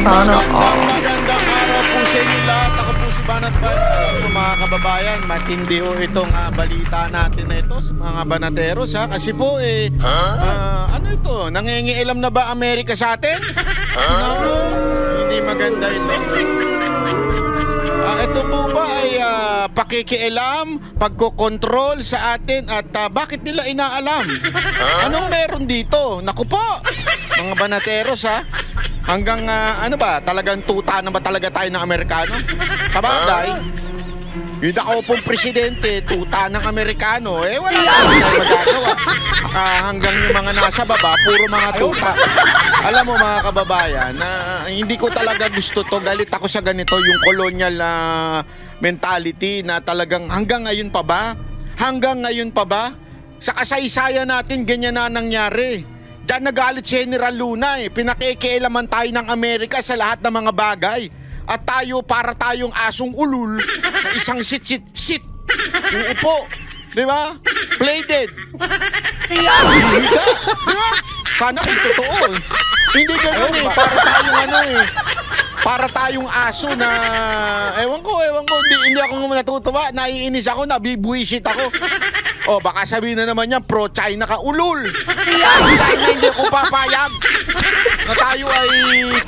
Sana all. Magandang araw po sa inyo lahat. Ako po si Banat Bay. Mga kababayan, matindi ho itong balita natin na ito sa mga banateros ha. Kasi po ano ito? Nangingialam na ba Amerika sa atin? Naku, hindi maganda ito. Ito po ba ay pakikialam, pagkokontrol sa atin at bakit nila inaalam? Anong meron dito? Naku po, mga banateros ha. Hanggang ano ba, talagang tuta na ba talaga tayo ng Amerikano? Sa bagay, yung ako pong presidente, tuta ng Amerikano, wala na tayo magagawa. Hanggang yung mga nasa baba, puro mga tuta. Alam mo mga kababayan, hindi ko talaga gusto to. Galit ako sa ganito, yung colonial mentality na talagang hanggang ngayon pa ba? Hanggang ngayon pa ba? Sa kasaysayan natin, ganyan na nangyari. Diyan nagalit si General Luna Pinakikialaman tayo ng Amerika sa lahat ng mga bagay. At tayo para tayong asong ulul na isang sit. Uupo. Di ba? Play dead. Higa. Di ba? Sana kung totoo. Hindi ganun Para tayong para tayong aso na ewan ko, hindi ako natutuwa, naiinis ako, nabibuisit ako. Baka sabihin na naman yan, pro-China ka, ulul! China, hindi ako papayag na tayo ay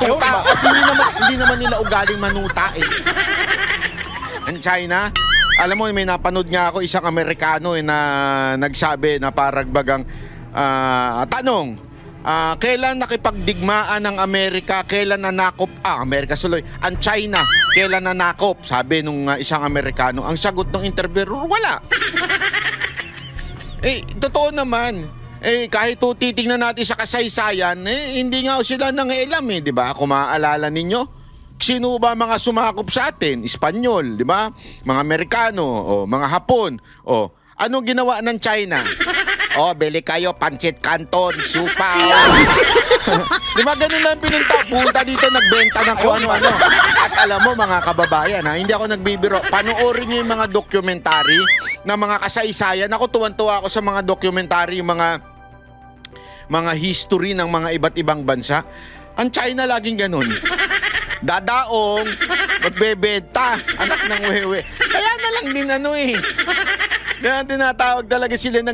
tuta at hindi naman nila ugaling manuta Ang China, alam mo, may napanood nga ako isang Amerikano na nagsabi na parang bagang tanong, kailan nakipagdigmaan ng Amerika, kailan nanakop, Amerika suloy, ang China, kailan nanakop? Sabi nung isang Amerikano. Ang sagot ng interviewer, wala. Totoo naman. Kahit titingnan natin sa kasaysayan, hindi nga sila nangialam di ba? Kung maaalala ninyo, sino ba mga sumakop sa atin? Espanyol, di ba? Mga Amerikano, mga Hapon. Anong ginawa ng China? Bili kayo, pancit canton, supaw. Di ba ganun lang pinunta? Punta dito, nagbenta ng kung ano-ano. At alam mo mga kababayan, hindi ako nagbibiro. Panoorin niyo yung mga dokumentary na mga kasaysayan. Ako tuwan-tuwa ako sa mga dokumentary, yung mga history ng mga iba't ibang bansa. Ang China laging ganun. Dadaong, magbebenta, anak ng wewe. Kaya na lang din Kaya tinatawag talaga sila,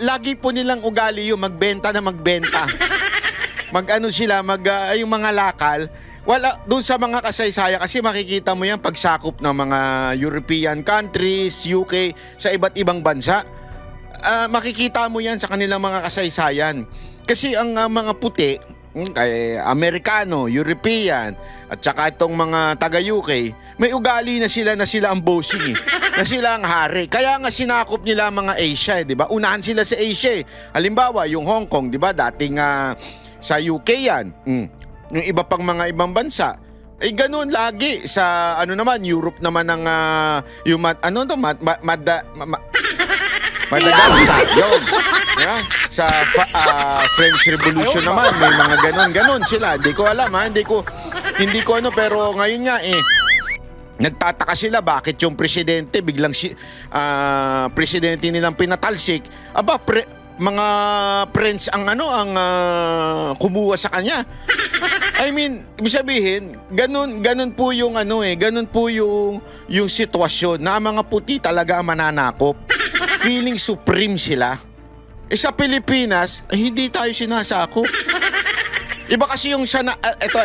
lagi po nilang ugali yung magbenta na magbenta. Yung mga lakal, wala, doon sa mga kasaysayan, kasi makikita mo yan pagsakop ng mga European countries, UK, sa iba't ibang bansa. Makikita mo yan sa kanilang mga kasaysayan. Kasi ang mga puti, kay Amerikano, European, at saka itong mga taga-UK, may ugali na sila ang bossing na sila ang hari. Kaya nga sinakop nila mga Asia, di ba? Unahan sila sa Asia. Halimbawa, yung Hong Kong, di ba? Dating sa UK yan. Yung iba pang mga ibang bansa. Ganun lagi sa Europe naman ang yung Madagascar. Yun. Yeah. Sa French Revolution naman, may mga ganon sila. Hindi ko alam hindi ko pero ngayon nga nagtataka sila bakit yung presidente biglang presidente nilang pinatalsik. Mga friends ang kumuha sa kanya. I mean, ibig sabihin, ganun po yung ganun po yung sitwasyon na mga puti talaga ang mananakop. Feeling supreme sila. Sa Pilipinas, hindi tayo sinasakop. Iba kasi yung ito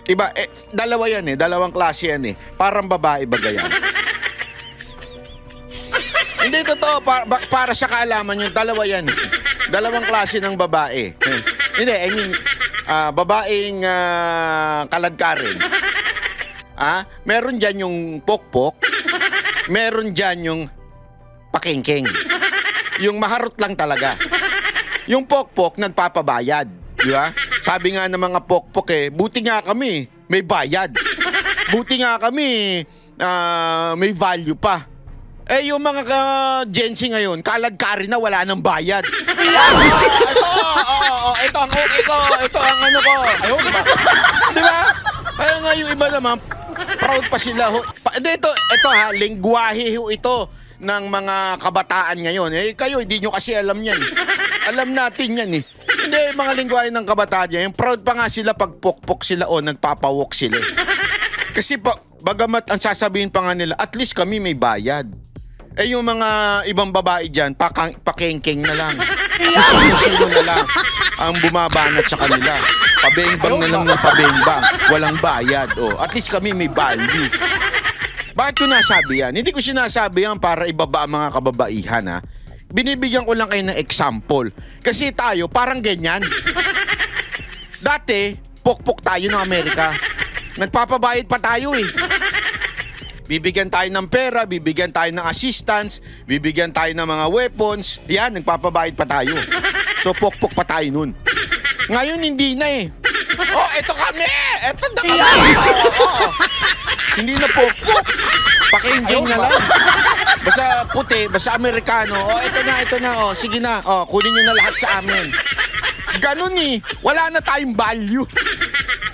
iba, dalawa yan dalawang klase yan Parang babae bagayan. Hindi totoo, para sa kaalaman yung dalawa yan Dalawang klase ng babae. Hindi, I mean, babaeng kaladkarin. Meron dyan yung pokpok, meron dyan yung pakengkeng. Yung maharot lang talaga. Yung pokpok, nagpapabayad. Di ba? Sabi nga ng mga pokpok buti nga kami, may bayad. Buti nga kami, may value pa. Yung mga Gen Z ngayon, kaladkarin na wala nang bayad. Ito ang ano ko. Di ba? Kaya nga yung iba naman, proud pa sila. Ito lengguwahe ito ng mga kabataan ngayon. Kayo, hindi nyo kasi alam yan. Alam natin yan Hindi, mga lingwahe ng kabataan niya, yung proud pa nga sila pag pokpok sila o nagpapawok sila. Kasi bagamat ang sasabihin pa nga nila, at least kami may bayad. Eh yung mga ibang babae dyan, pakengkeng na lang. Sino na lang ang bumabanat sa kanila. Pabengbang na lang ng pabengbang. Walang bayad. Oh, at least kami may value. Bakit ko nasabi yan? Hindi ko sinasabi yan para ibaba ang mga kababaihan, ha? Binibigyan ko lang kayo ng example. Kasi tayo, parang ganyan. Dati, pokpok tayo ng Amerika. Nagpapabayad pa tayo eh. Bibigyan tayo ng pera, bibigyan tayo ng assistance, bibigyan tayo ng mga weapons. Yan, nagpapabayad pa tayo. So, pokpok pa tayo nun. Ngayon, hindi na eh. Oh, eto kami! Eto na kami! Oh. Hindi na pokpok. Pakiingking na lang. Basta puti, basta Amerikano. Oh, ito na. Oh, sige na. Oh, kunin nyo na lahat sa amin. Ganun eh. Wala na tayong value.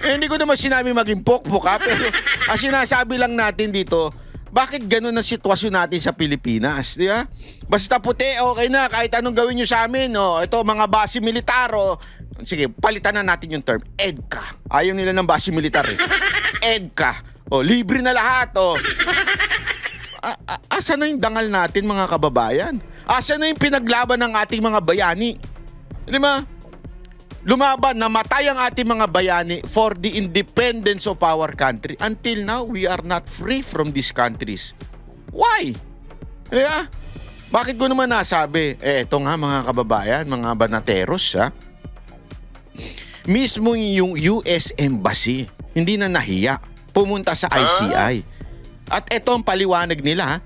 Eh, hindi ko naman sinabi maging pokpok, ha? Pero ang sinasabi lang natin dito, bakit ganun ang sitwasyon natin sa Pilipinas, di ba? Basta puti, okay na, kahit anong gawin nyo sa amin, oh, ito, mga base militar, oh. Sige, palitan na natin yung term, EDCA. Ayaw nila ng base militar, eh. EDCA. Oh, libre na lahat, oh. Asa na yung dangal natin, mga kababayan? Asa na yung pinaglaban ng ating mga bayani? Di ba? Lumaban, namatay ang ating mga bayani for the independence of our country. Until now, we are not free from these countries. Why? Diba? Bakit ko naman nasabi? Eto nga mga kababayan, mga banateros, ha? Mismo yung US Embassy, hindi na nahiya, pumunta sa ICI. At eto ang paliwanag nila, ha?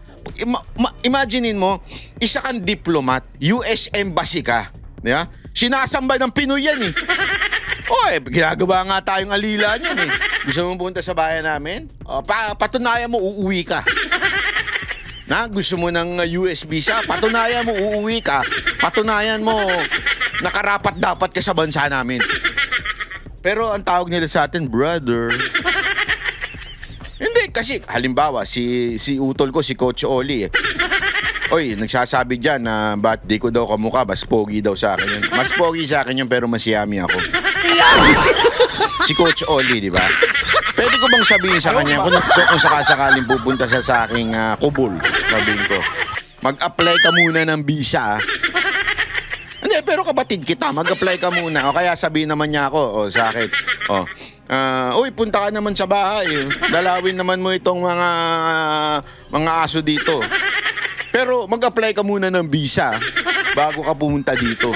Imaginein mo, isa kang diplomat, US Embassy ka, diba? Sinasamba ng Pinoy yan eh. Oy, ginagawa nga tayong alila niyan eh. Gusto mo punta sa bayan namin? O, patunayan mo, uuwi ka. Na, gusto mo ng US visa? Patunayan mo, uuwi ka. Patunayan mo, nakarapat dapat ka sa bansa namin. Pero ang tawag nila sa atin, brother. Hindi, kasi halimbawa, si utol ko, si Coach Oli eh. Oy, nagsasabi dyan na ba't di ko daw kamukha, mas pogi daw sa akin yun. Mas pogi sa akin yun pero mas yummy ako. Si Coach Oli, di ba? Pwede ko bang sabihin sa kanya kung sakasakaling pupunta siya sa aking kubol, sabihin ko, mag-apply ka muna ng visa. Hindi, pero kabatid kita, mag-apply ka muna. O kaya sabihin naman niya ako, sa akin, uy, punta ka naman sa bahay. Dalawin naman mo itong mga aso dito. Pero mag-apply ka muna ng visa bago ka pumunta dito.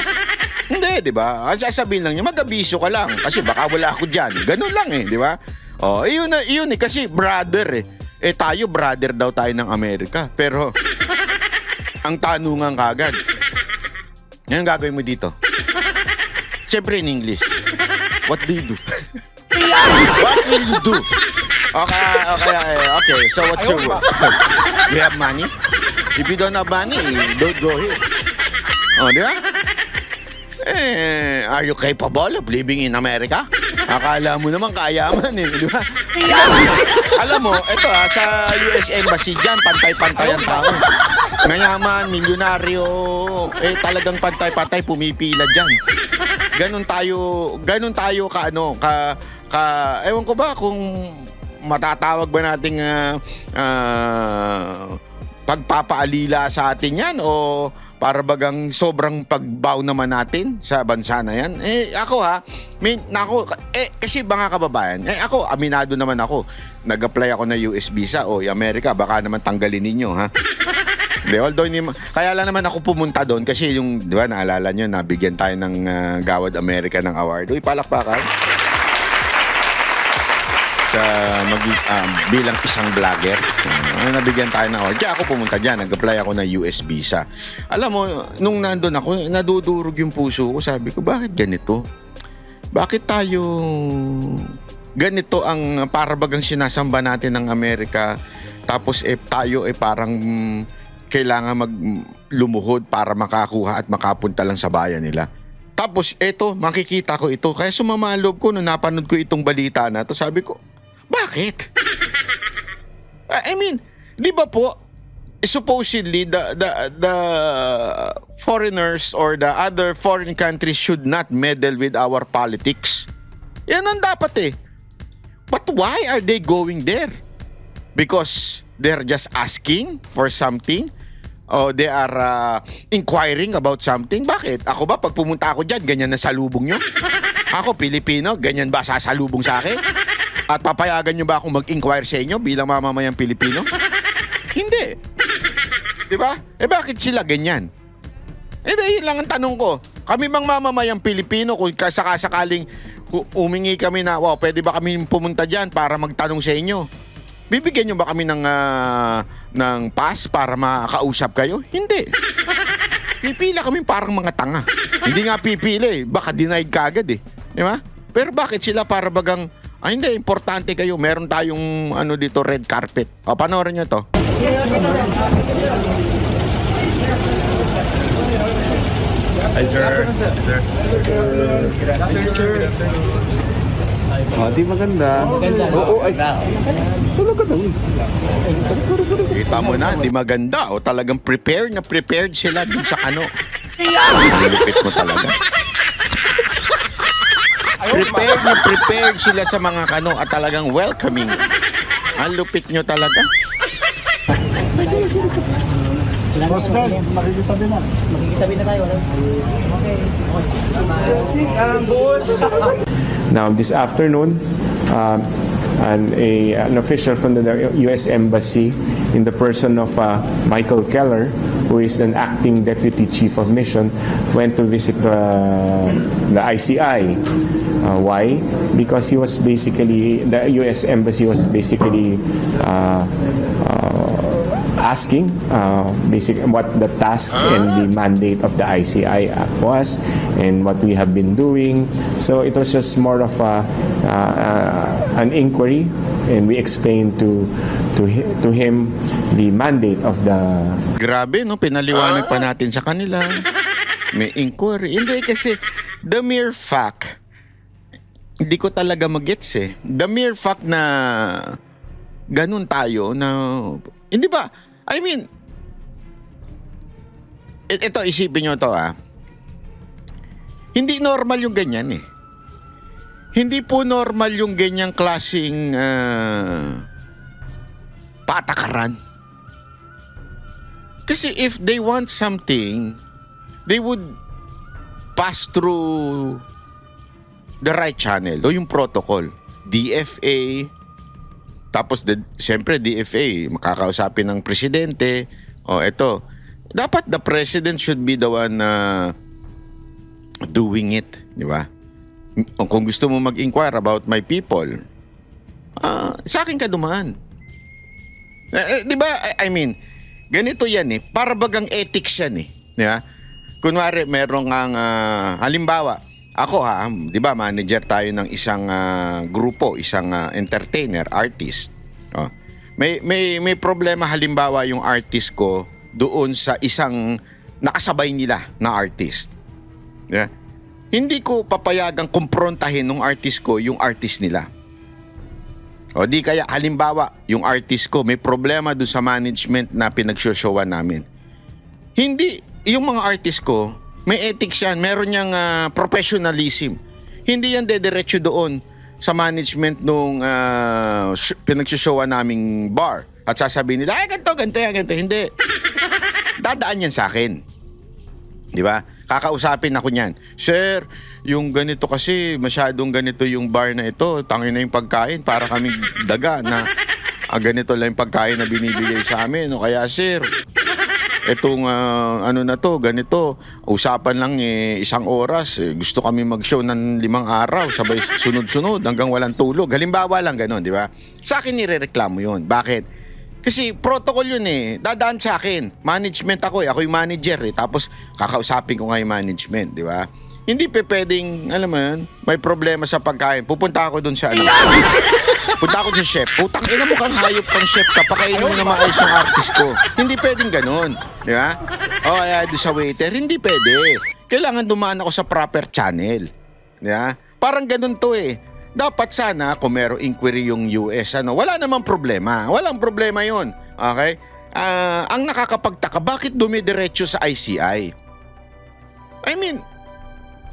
Hindi, di ba? Ang sasabihin lang niya, mag-abiso ka lang kasi baka wala ako dyan. Ganun lang eh, di ba? Oh, iyon eh, kasi brother eh. Eh tayo, brother daw tayo ng Amerika. Pero, ang tanungan kagad, yan gagawin mo dito. Siyempre in English. What do you do? What will you do? Okay. So what's your work? You have money? If you don't have money, don't go here. Oh, di ba? Are you capable of living in America? Akala mo naman kayaman eh, di ba? Alam mo, ito sa US Embassy dyan, pantay-pantay ang tao. Mayaman, milyonaryo, talagang pantay-pantay pumipila dyan. Ganon tayo ewan ko ba kung matatawag ba nating pagpapaalila sa atin yan o para bagang sobrang pagbaw naman natin sa bansa na yan. Ako kasi mga kababayan, ako, aminado naman ako. Nag-apply ako na US visa o Amerika, baka naman tanggalin ninyo, ha? Although, kaya lang naman ako pumunta doon kasi yung, di ba, naalala nyo, nabigyan tayo ng Gawad America ng award. Uy, palakpakan. Sa bilang isang vlogger. Nabigyan tayo ng award. Kaya ako pumunta dyan. Nag-apply ako na US visa. Alam mo, nung nandun ako, nadudurog yung puso ko. Sabi ko, bakit ganito? Bakit tayo ganito ang para bagang sinasamba natin ng Amerika? Tapos tayo parang kailangan maglumuhod para makakuha at makapunta lang sa bayan nila. Tapos makikita ko ito. Kaya sumama ang loob ko nung napanood ko itong balita na to. Sabi ko, bakit? I mean, di ba po, supposedly the foreigners or the other foreign countries should not meddle with our politics. Yan ang dapat eh. But why are they going there? Because they're just asking for something? O they are inquiring about something? Bakit? Ako ba, pag pumunta ako dyan, ganyan na salubong nyo? Ako, Pilipino, ganyan ba sasalubong sa akin? At papayagan nyo ba akong mag-inquire sa inyo bilang mamamayang Pilipino? Hindi. Diba? Bakit sila ganyan? Dahil lang ang tanong ko. Kami bang mamamayang Pilipino kung sakasakaling umingi kami na, wow, pwede ba kami pumunta dyan para magtanong sa inyo? Bibigyan nyo ba kami ng pass para makausap kayo? Hindi. Pipila kami parang mga tanga. Hindi nga pipili, baka denied ka agad eh. Di ba? Pero bakit sila para bagang, hindi, importante kayo. Meron tayong dito, red carpet. O, panoorin nyo to. Hi, sir. Di maganda. Oo, ay. Talaga daw. Kita mo na, di maganda. O talagang prepared sila dun sa ano. Ang lupit mo talaga. Prepared sila sa mga kano at talagang welcoming. Ang lupit nyo talaga. Makikitabi na tayo. Okay. Now, this afternoon, an official from the U.S. Embassy in the person of Michael Keller, who is an acting deputy chief of mission, went to visit the ICI. Why? Because the U.S. Embassy was basically asking what the task and the mandate of the ICI was and what we have been doing. So it was just more of an inquiry, and we explained to him the mandate of the... Grabe, no? Pinaliwanag pa natin sa kanila. May inquiry. Hindi kasi the mere fact, hindi ko talaga magets eh. The mere fact na ganun tayo na... Hindi ba? I mean, ito, isipin nyo to Hindi normal yung ganyan eh. Hindi po normal yung ganyang klaseng patakaran. Kasi if they want something, they would pass through the right channel o yung protocol. DFA, tapos siyempre DFA, makakausapin ng presidente. Eto, dapat the president should be the one doing it, di ba? Kung gusto mo mag-inquire about my people, sa akin ka dumaan. Di ba? I mean, ganito yan eh. Para bagang ethics yan eh. Di ba? Kunwari, merong halimbawa, ako di ba, manager tayo ng isang grupo, isang entertainer, artist. May problema halimbawa yung artist ko doon sa isang nakasabay nila na artist. Yeah? Hindi ko papayagang kumprontahin ng artist ko yung artist nila. O di kaya halimbawa, yung artist ko may problema doon sa management na pinagsoshowan namin. Hindi, yung mga artist ko, may ethics yan, meron niyang professionalism. Hindi yan dediretso doon sa management nung pinagsoshowan naming bar. At sasabihin nila, ay ganito. Hindi. Dadaan yan sa akin. Di ba? Kakausapin ako niyan. Sir, yung ganito kasi, masyadong ganito yung bar na ito. Tangin na yung pagkain para kaming daga na ganito lang yung pagkain na binibigay sa amin. O kaya sir, etong na to, ganito, usapan lang isang oras. Gusto kami mag-show ng 5 araw, sabay sunod-sunod hanggang walang tulog. Halimbawa lang ganon, di ba? Sa akin nirereklamo yun. Bakit? Kasi protocol yun eh. Dadaan sa akin. Management ako eh. Ako yung manager eh. Tapos kakausapin ko nga yung management, di ba? Hindi pwedeng, alam mo yun, may problema sa pagkain. Pupunta ako dun sa punta ako sa chef. Putang ina mo kang hayop kang chef ka. Pakainin mo na maayos yung artist ko. Hindi pwedeng ganun. Di ba? O kaya doon sa waiter. Hindi pwede. Kailangan dumaan ako sa proper channel. Di ba? Parang ganun to eh. Dapat sana kung merong inquiry yung US, wala namang problema. Walang problema yun. Okay? ang nakakapagtaka, bakit dumidiretso sa ICI? I mean,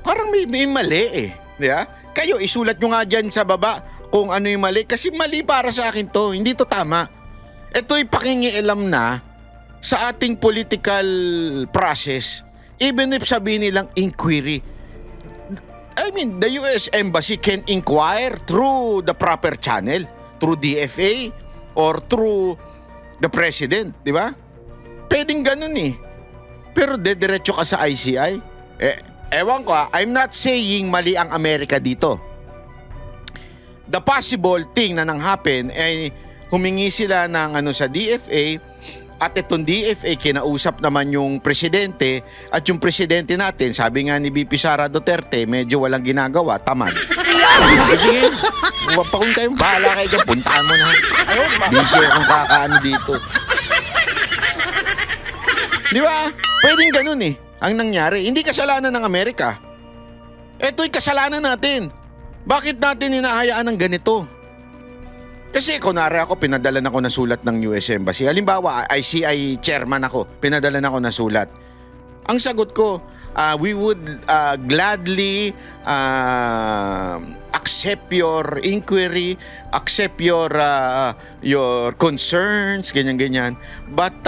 parang may mali eh. Di ba? Kayo, isulat nyo nga dyan sa baba kung ano yung mali. Kasi mali para sa akin to. Hindi to tama. Ito'y pakingialam na sa ating political process. Even if sabihin nilang inquiry. I mean, the US Embassy can inquire through the proper channel. Through DFA or through the President. Di ba? Pwedeng ganun eh. Pero dediretso ka sa ICI. Ewan ko I'm not saying mali ang Amerika dito. The possible thing na nang happen ay humingi sila ng sa DFA at itong DFA kinausap naman yung presidente at yung presidente natin, sabi nga ni VP Sara Duterte, medyo walang ginagawa, tamad. Sige, pa kung kayo, bahala kayo dyan, puntaan mo na. Busy akong kakaano dito. Di ba? Pwedeng ganun eh. Ang nangyari, hindi kasalanan ng Amerika. Ito'y kasalanan natin. Bakit natin hinahayaan ng ganito? Kasi kunwari ako, pinadalan ako na sulat ng US Embassy. Halimbawa, ICI chairman ako, pinadalan ako na sulat. Ang sagot ko, we would gladly accept your inquiry, accept your concerns, ganyan-ganyan. But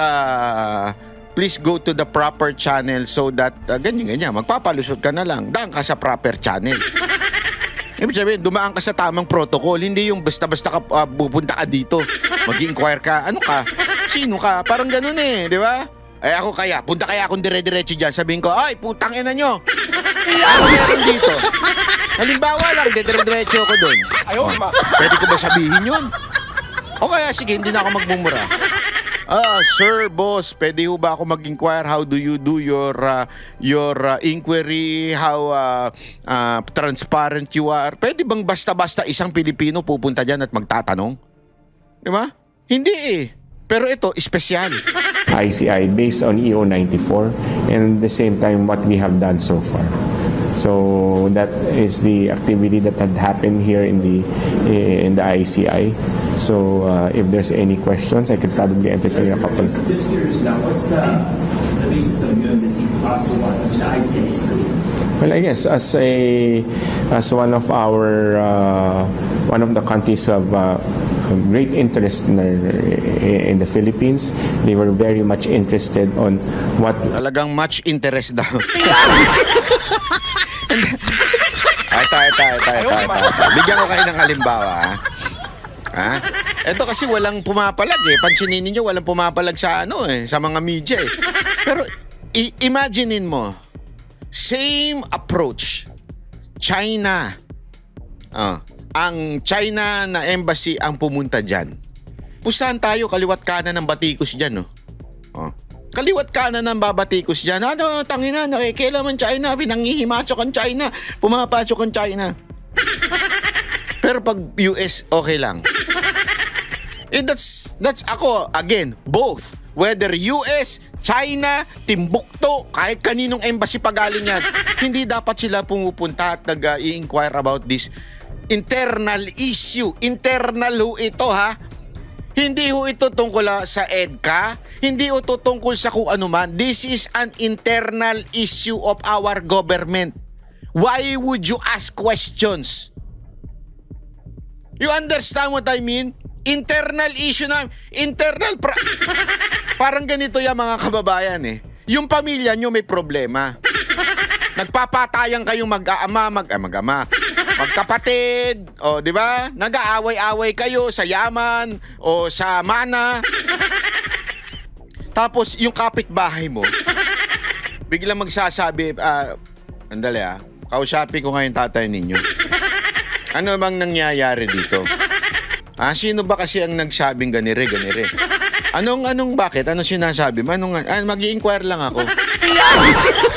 please go to the proper channel so that ganyan-ganyan, magpapalusot ka na lang. Daan ka sa proper channel. Ibig sabihin, dumaan ka sa tamang protocol. Hindi yung basta-basta ka pupunta ka dito. Mag-inquire ka. Ano ka? Sino ka? Parang ganun eh, di ba? Ako kaya, punta kaya akong dire-diretso dyan. Sabihin ko, ay, putang ina nyo. Ano meron dito? Halimbawa lang, dire-diretso ako doon. Pwede ko ba sabihin yun? O kaya, sige, hindi na ako magmumura. Sir, boss, pwede ho ba ako mag-inquire? How do you do your inquiry? How transparent you are? Pwede bang basta-basta isang Pilipino pupunta dyan at magtatanong? Di ba? Hindi eh. Pero ito, espesyal. ICI based on EO 94 and at the same time what we have done so far. So that is the activity that had happened here in the ICI. So if there's any questions, I could probably entertain a couple. Just curious now, what's the basis of you and the ICI is doing? Well, I guess as one of our one of the countries who have great interest in the Philippines, they were very much interested on what. Talagang much interest daw. Bigyan ko kayo ng halimbawa. Ha? Ito kasi walang pumapalag eh. Pansinin niyo, walang pumapalag sa sa mga media eh. Pero imaginein mo, same approach. China. Ang China na embassy ang pumunta dyan. Pustahan tayo, kaliwat kanan ng batikos dyan, no? Kaliwat kanan ng babatikos dyan. Tangina, nakikialaman China, pinanghihimasok ang China, pumapasok ang China. Pero pag US, okay lang. That's ako, again, both. Whether US, China, Timbuktu, kahit kaninong embassy pagaling yan, hindi dapat sila pumupunta at nag-i-inquire about this internal issue. Internal ho ito, ha? Hindi ho ito tungkol sa EDCA, hindi ho ito tungkol sa kung ano man. This is an internal issue of our government. Why would you ask questions? You understand what I mean? Internal issue na, parang ganito yung mga kababayan eh. Yung pamilya nyo may problema. Nagpapatayan kayong magkapatid, di ba? Nag-aaway-away kayo sa yaman o sa mana. Tapos yung kapitbahay mo, biglang magsasabi, andali kausapin ko ngayon tatay ninyo. Ano bang nangyayari dito? Sino ba kasi ang nagsabing ganire? Bakit? Anong sinasabi mo? Mag-i-inquire lang ako.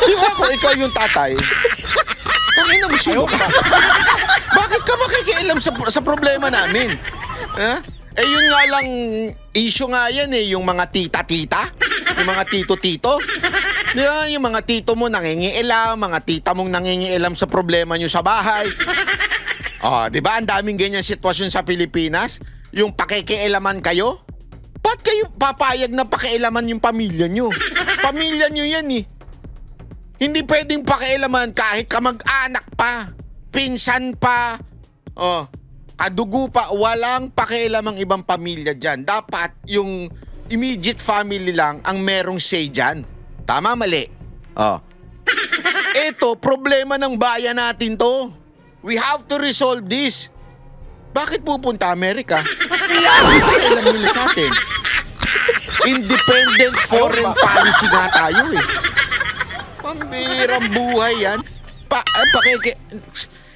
Di ba ako, ikaw yung tatay? Tangina mo, sino ka? Bakit ka makikialam sa problema namin? Yun nga lang, issue nga yan yung mga tita-tita, yung mga tito-tito. Di ba? Yung mga tito mo nangingialam, mga tita mong nangingialam sa problema nyo sa bahay. Di ba? Ang daming ganyan sitwasyon sa Pilipinas. Yung pakikialaman kayo. Ba't kayo papayag na pakialaman yung pamilya nyo? Pamilya nyo yan eh. Hindi pwedeng pakialaman kahit kamag-anak pa, pinsan pa, kadugo pa, walang pakialam ang ibang pamilya dyan. Dapat yung immediate family lang ang merong say dyan. Tama, mali? Ito, problema ng bayan natin to. We have to resolve this. Bakit pupunta Amerika? Pakialam nila sa atin. Independent foreign policy nga tayo eh. Pambirang buhay yan.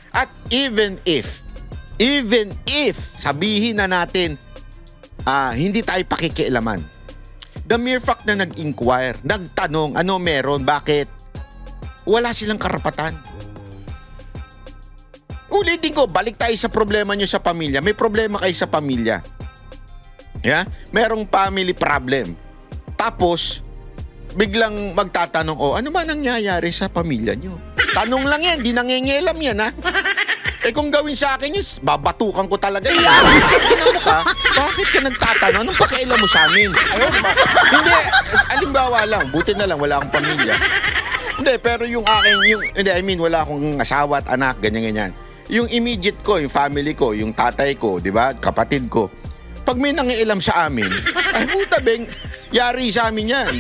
At even if sabihin na natin hindi tayo pakikialaman, the mere fact na nag-inquire, nagtanong ano meron, bakit, wala silang karapatan. Ulitin ko, balik tayo sa problema nyo sa pamilya. May problema kayo sa pamilya. Yeah? Merong family problem. Tapos, biglang magtatanong, ano ba nangyayari sa pamilya nyo? Tanong lang yan, di nangingialam yan, ha? Kung gawin sa akin yun, babatukan ko talaga yun. Tingnan mo ka, bakit ka nagtatanong? Anong pakialam mo sa amin? Hindi, alimbawa lang, buti na lang, wala akong pamilya. Hindi, pero yung aking, wala akong asawa at anak, ganyan-ganyan. Yung immediate ko, yung family ko, yung tatay ko, di ba, kapatid ko, pag may nangialam sa amin, ay puta beng, yari sa amin yan.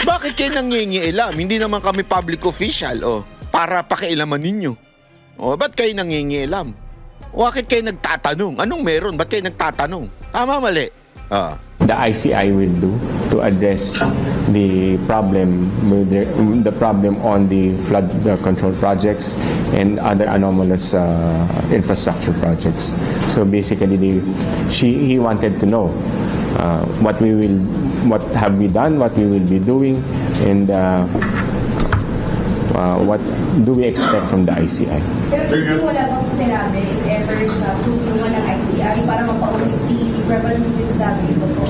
Bakit kayo nangingialam? Hindi naman kami public official, para pakialaman ninyo. Ba't kayo nangingialam? Bakit kayo nagtatanong? Anong meron? Ba't kayo nagtatanong? Tama, mali? The ICI will do to address the problem with the problem on the flood control projects and other anomalous infrastructure projects. So basically, he wanted to know what have we done, what we will be doing, and what do we expect from the ICI. Pero hindi wala bang sinabi ever sa tulungan ng ICI para mapaulit si Representative Sabi ito po?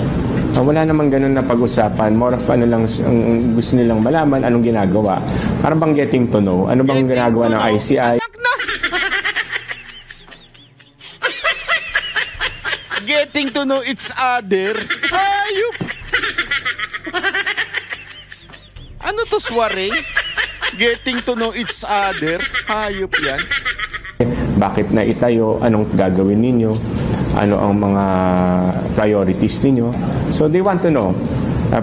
Wala namang ganun na pag-usapan. More of ang gusto nilang malaman, anong ginagawa. Parang bang getting to know. Ano bang ginagawa ng ICI? Getting to know each other. Ayup! Ano to, swaring? Getting to know each other. Hayop yan. Bakit na itayo? Anong gagawin ninyo? Ano ang mga priorities ninyo? So they want to know.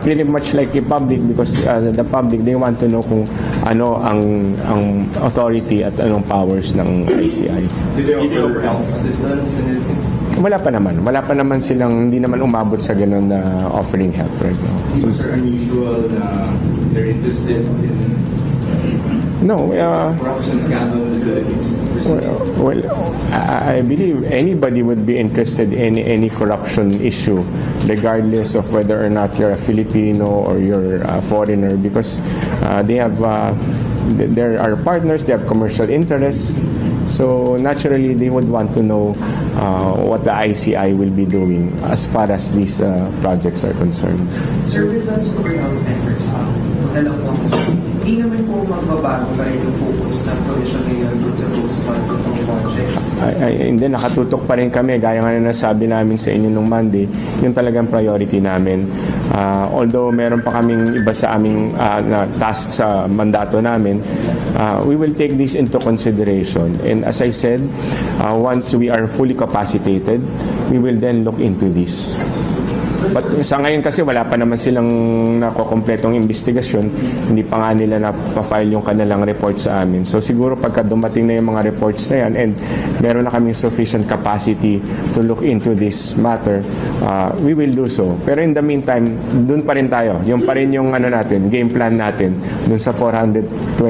Pretty much like the public, because the public, they want to know kung ano ang authority at anong powers ng ICI. Did they offer help, assistance, and anything? Wala pa naman silang, hindi naman umabot sa ganun na offering help right now. So, Was there unusual na they're interested in no, corruption scandal in the Philippines? well, I believe anybody would be interested in any corruption issue, regardless of whether or not you're a Filipino or you're a foreigner, because they have, there are partners, they have commercial interests. So naturally, they would want to know what the ICI will be doing as far as these projects are concerned. Sir, with the surveillance centers, hindi naman po magbabago pa rin yung focus ng provision ngayon dun sa Coast Guard projects. Hindi, nakatutok pa rin kami. Gaya nga na nasabi namin sa inyo nung Monday, yung talagang priority namin. Although meron pa kaming iba sa aming na task sa mandato namin, we will take this into consideration. And as I said, once we are fully capacitated, we will then look into this. But sa ngayon kasi wala pa naman silang nakukompletong investigasyon, hindi pa nga nila na-file yung kanilang report sa amin. So siguro pagka dumating na yung mga reports na yan and meron na kaming sufficient capacity to look into this matter, we will do so. Pero in the meantime, dun pa rin tayo. Yung pa rin yung natin, game plan natin dun sa 420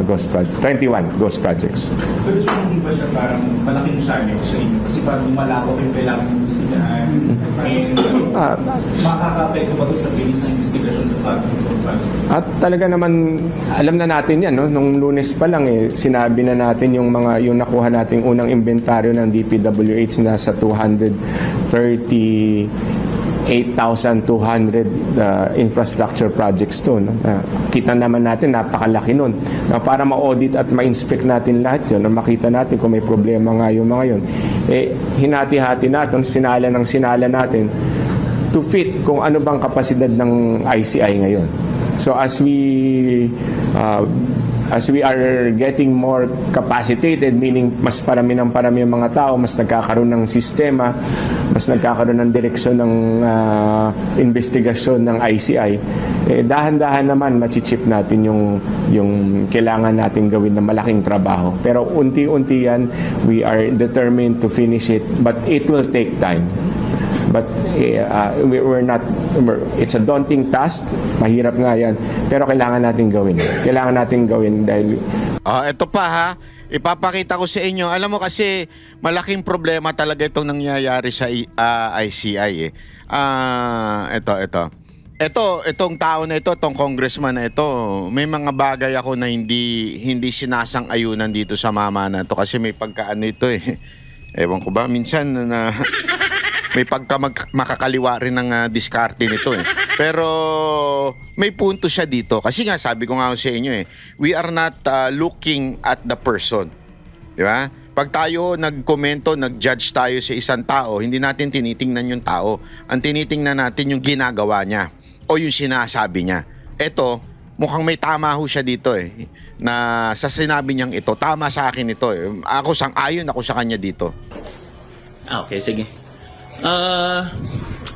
ghost projects, 21 ghost projects. Pero hindi ba siya parang malaking challenge sa inyo? Kasi parang malawak yung kailangan investigahan. Makaka-apekto ba ito sa bilis ng investigasyon sa project? At talaga naman, alam na natin yan, no? Nung Lunes pa lang, sinabi na natin yung nakuha nating unang inventaryo ng DPWH na sa 238,200 infrastructure projects to. No? Kita naman natin, napakalaki nun. Para ma-audit at ma-inspect natin lahat yun, makita natin kung may problema nga yung mga yun. Hinati-hati natin, sinala natin. to fit kung ano bang kapasidad ng ICI ngayon. So as we are getting more capacitated, meaning mas parami ng mga tao, mas nagkakaroon ng sistema, mas nagkakaroon ng direksyon ng investigasyon ng ICI, dahan-dahan naman machichip natin yung kailangan natin gawin na malaking trabaho. Pero unti-unti yan, we are determined to finish it, but it will take time. But it's a daunting task, mahirap nga yan, pero kailangan natin gawin. Kailangan natin gawin dahil... Ito pa ha, ipapakita ko sa inyo. Alam mo kasi malaking problema talaga itong nangyayari sa ICI eh. Itong tao na ito, itong congressman na ito, may mga bagay ako na hindi sinasang-ayunan dito sa mama na ito kasi may pagkaano ito eh. Ewan ko ba, minsan na may makakaliwa rin ng diskarte nito eh. Pero may punto siya dito. Kasi nga sabi ko nga sa inyo eh, we are not looking at the person. Di ba? Pag tayo nagkomento, nag-judge tayo sa isang tao, hindi natin tinitingnan yung tao. Ang tinitingnan natin yung ginagawa niya o yung sinasabi niya. Ito, mukhang may tama ho siya dito eh. Na sa sinabi niyang ito, tama sa akin ito eh. Ayon ako sa kanya dito. Okay, sige.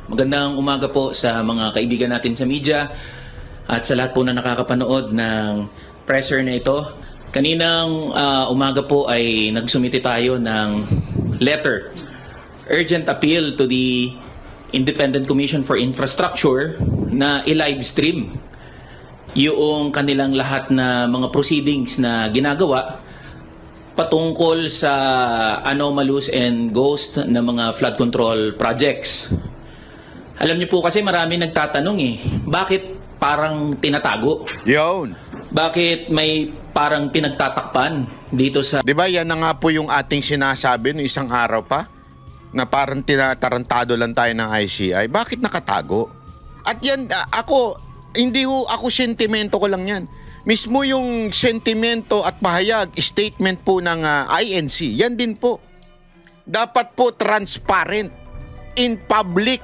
Magandang umaga po sa mga kaibigan natin sa media at sa lahat po na nakakapanood ng presser na ito. Kaninang umaga po ay nagsumite tayo ng letter, urgent appeal to the Independent Commission for Infrastructure na i-live stream yung kanilang lahat na mga proceedings na ginagawa patungkol sa anomalous and ghost na mga flood control projects. Alam niyo po kasi marami nagtatanong eh, bakit parang tinatago? Yun. Bakit may parang pinagtatakpan dito sa... Di ba yan na nga po yung ating sinasabi no isang araw pa? Na parang tinatarantado lang tayo ng ICI. Bakit nakatago? At yan, hindi ako sentimento ko lang yan. Mismo yung sentimento at pahayag, statement po ng INC, yan din po. Dapat po transparent, in public.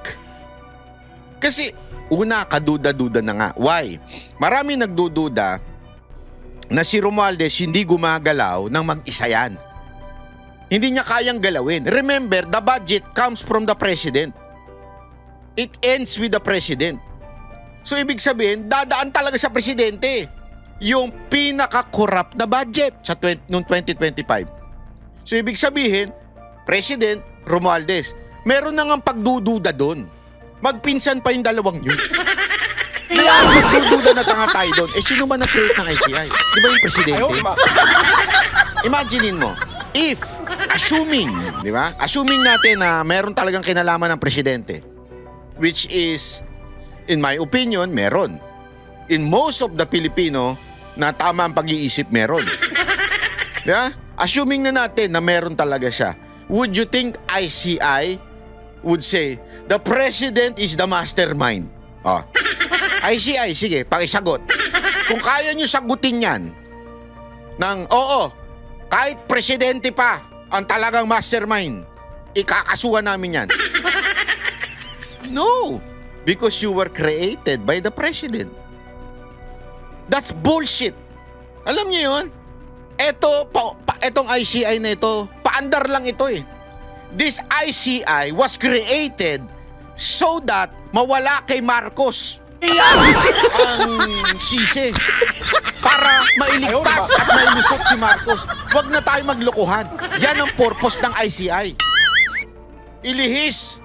Kasi una, kaduda-duda na nga. Why? Marami nagdududa na si Romualdez hindi gumagalaw ng mag-isa yan. Hindi niya kayang galawin. Remember, the budget comes from the President. It ends with the President. So ibig sabihin, dadaan talaga sa Presidente yung pinaka-corrupt na budget sa noong 2025. So ibig sabihin, President Romualdez, meron na ngang pagdududa doon. Magpinsan pa yung dalawang yun. Magdududa na tanga tayo doon. Sino man na-create ng ICI? Di ba yung Presidente? Imaginein mo, if, di ba? Assuming natin na meron talagang kinalaman ng Presidente, which is, in my opinion, meron. In most of the Filipino, na tama ang pag-iisip, meron. Yeah? Assuming na natin na meron talaga siya, would you think ICI would say, the President is the mastermind? Oh. ICI, sige, pakisagot. Kung kaya nyo sagutin yan, ng, oo, kahit Presidente pa ang talagang mastermind, ikakasuhan namin yan. No, because you were created by the President. That's bullshit. Alam niyo yun? Etong ICI na ito, paandar lang ito eh. This ICI was created so that mawala kay Marcos ang sisi. Para mailigtas at mailusot si Marcos. Huwag na tayo maglokohan. Yan ang purpose ng ICI. Ilihis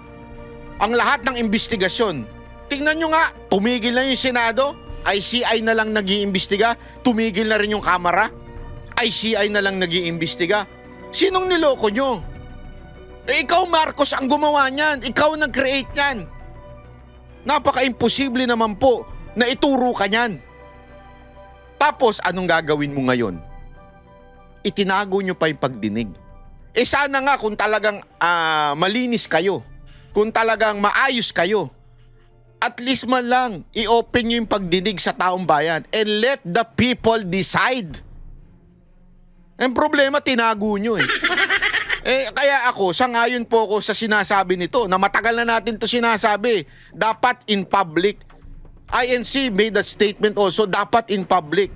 ang lahat ng investigasyon. Tingnan nyo nga, tumigil na yung Senado. ICI na lang nag-iimbestiga, tumigil na rin yung Kamara. ICI na lang nag-iimbestiga. Sinong niloko nyo? Ikaw, Marcos, ang gumawa niyan. Ikaw nag-create niyan. Napaka-imposible naman po na ituro ka niyan. Tapos, anong gagawin mo ngayon? Itinago nyo pa yung pagdinig. Sana nga kung talagang malinis kayo, kung talagang maayos kayo, at least man lang, i-open nyo yung pagdinig sa taong bayan and let the people decide. Ang problema, tinago nyo eh. Kaya ako, sangayon po ako sa sinasabi nito na matagal na natin to sinasabi. Dapat in public. INC made a statement also, dapat in public.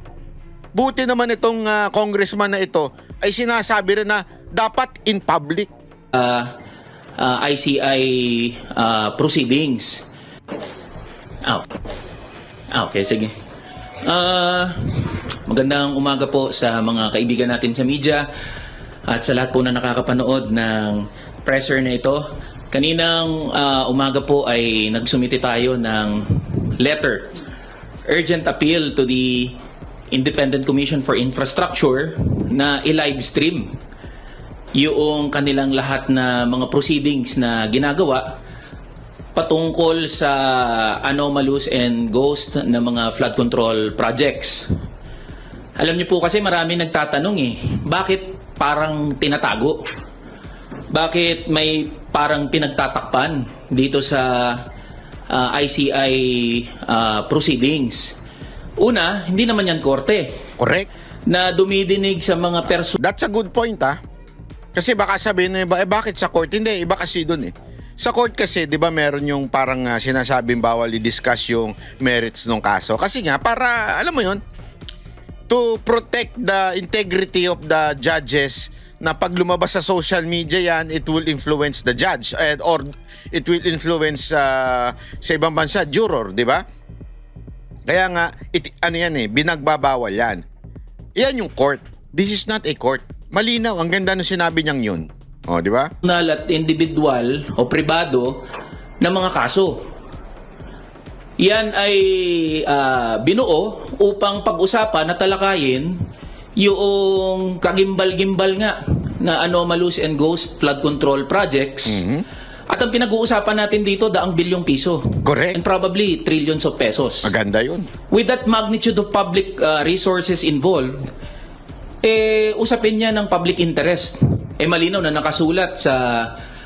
Buti naman itong congressman na ito ay sinasabi rin na dapat in public. ICI proceedings. Okay, sige. Magandang umaga po sa mga kaibigan natin sa media at sa lahat po na nakakapanood ng presser na ito. Kaninang umaga po ay nagsumite tayo ng letter, urgent appeal to the Independent Commission for Infrastructure na i-live stream yung kanilang lahat na mga proceedings na ginagawa patungkol sa anomalous and ghost na mga flood control projects. Alam niyo po kasi marami nagtatanong bakit parang tinatago? Bakit may parang pinagtatakpan dito sa ICI proceedings? Una, hindi naman yan korte. Correct. Na dumidinig sa mga That's a good point Kasi baka sabihin na iba, bakit sa court? Hindi, iba kasi dun Sa court kasi, di ba meron yung parang sinasabing bawal i-discuss yung merits ng kaso. Kasi nga, para, alam mo yun, to protect the integrity of the judges na pag lumabas sa social media yan, it will influence the judge or it will influence sa ibang bansa, juror, di ba? Kaya nga, binagbabawal yan. Yan yung court. This is not a court. Malinaw, ang ganda nung sinabi niyang yun. O, di ba? At individual o pribado na mga kaso. Yan ay binuo upang pag-usapan at talakayin yung kagimbal-gimbal nga na anomalous and ghost flood control projects. At ang pinag-uusapan natin dito, daang bilyong piso. Correct. And probably trillions of pesos. Maganda yun. With that magnitude of public resources involved, usapin niya ng public interest. Malinaw na nakasulat sa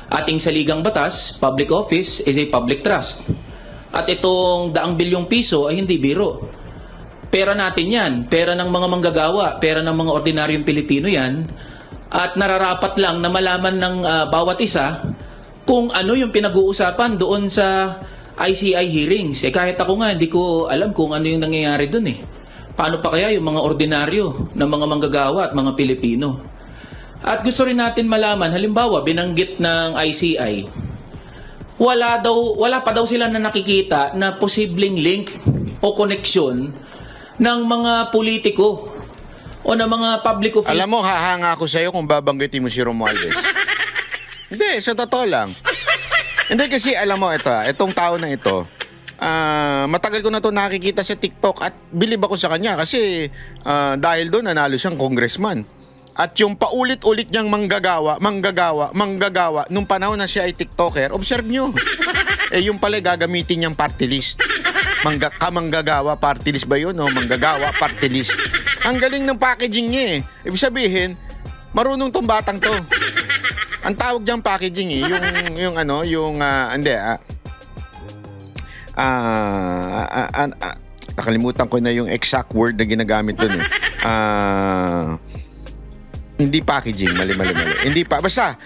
ating saligang batas, public office is a public trust. At itong daang bilyong piso ay hindi biro. Pera natin yan, pera ng mga manggagawa, pera ng mga ordinaryong Pilipino yan, at nararapat lang na malaman ng bawat isa kung ano yung pinag-uusapan doon sa ICI hearings. Kahit ako nga, hindi ko alam kung ano yung nangyayari doon Paano pa kaya yung mga ordinaryo ng mga manggagawa at mga Pilipino? At gusto rin natin malaman, halimbawa, binanggit ng ICI, wala pa daw sila na nakikita na posibleng link o koneksyon ng mga politiko o ng mga public officials. Alam mo, hahanga ako sa'yo kung babanggitin mo si Romualdez. Hindi, sa totoo lang. Hindi kasi, alam mo, itong tao na ito, matagal ko na ito nakikita sa TikTok at bilib ako sa kanya kasi dahil doon nanalo siyang congressman. At yung paulit-ulit niyang manggagawa, nung panahon na siya ay TikToker, observe nyo. Yung pala gagamitin niyang party list. Kamanggagawa party list ba yun? O manggagawa party list. Ang galing ng packaging niya Ibig sabihin, marunong tong batang to. Ang tawag niyang packaging nakalimutan ko na yung exact word na ginagamit doon hindi packaging, mali. Hindi pa, basta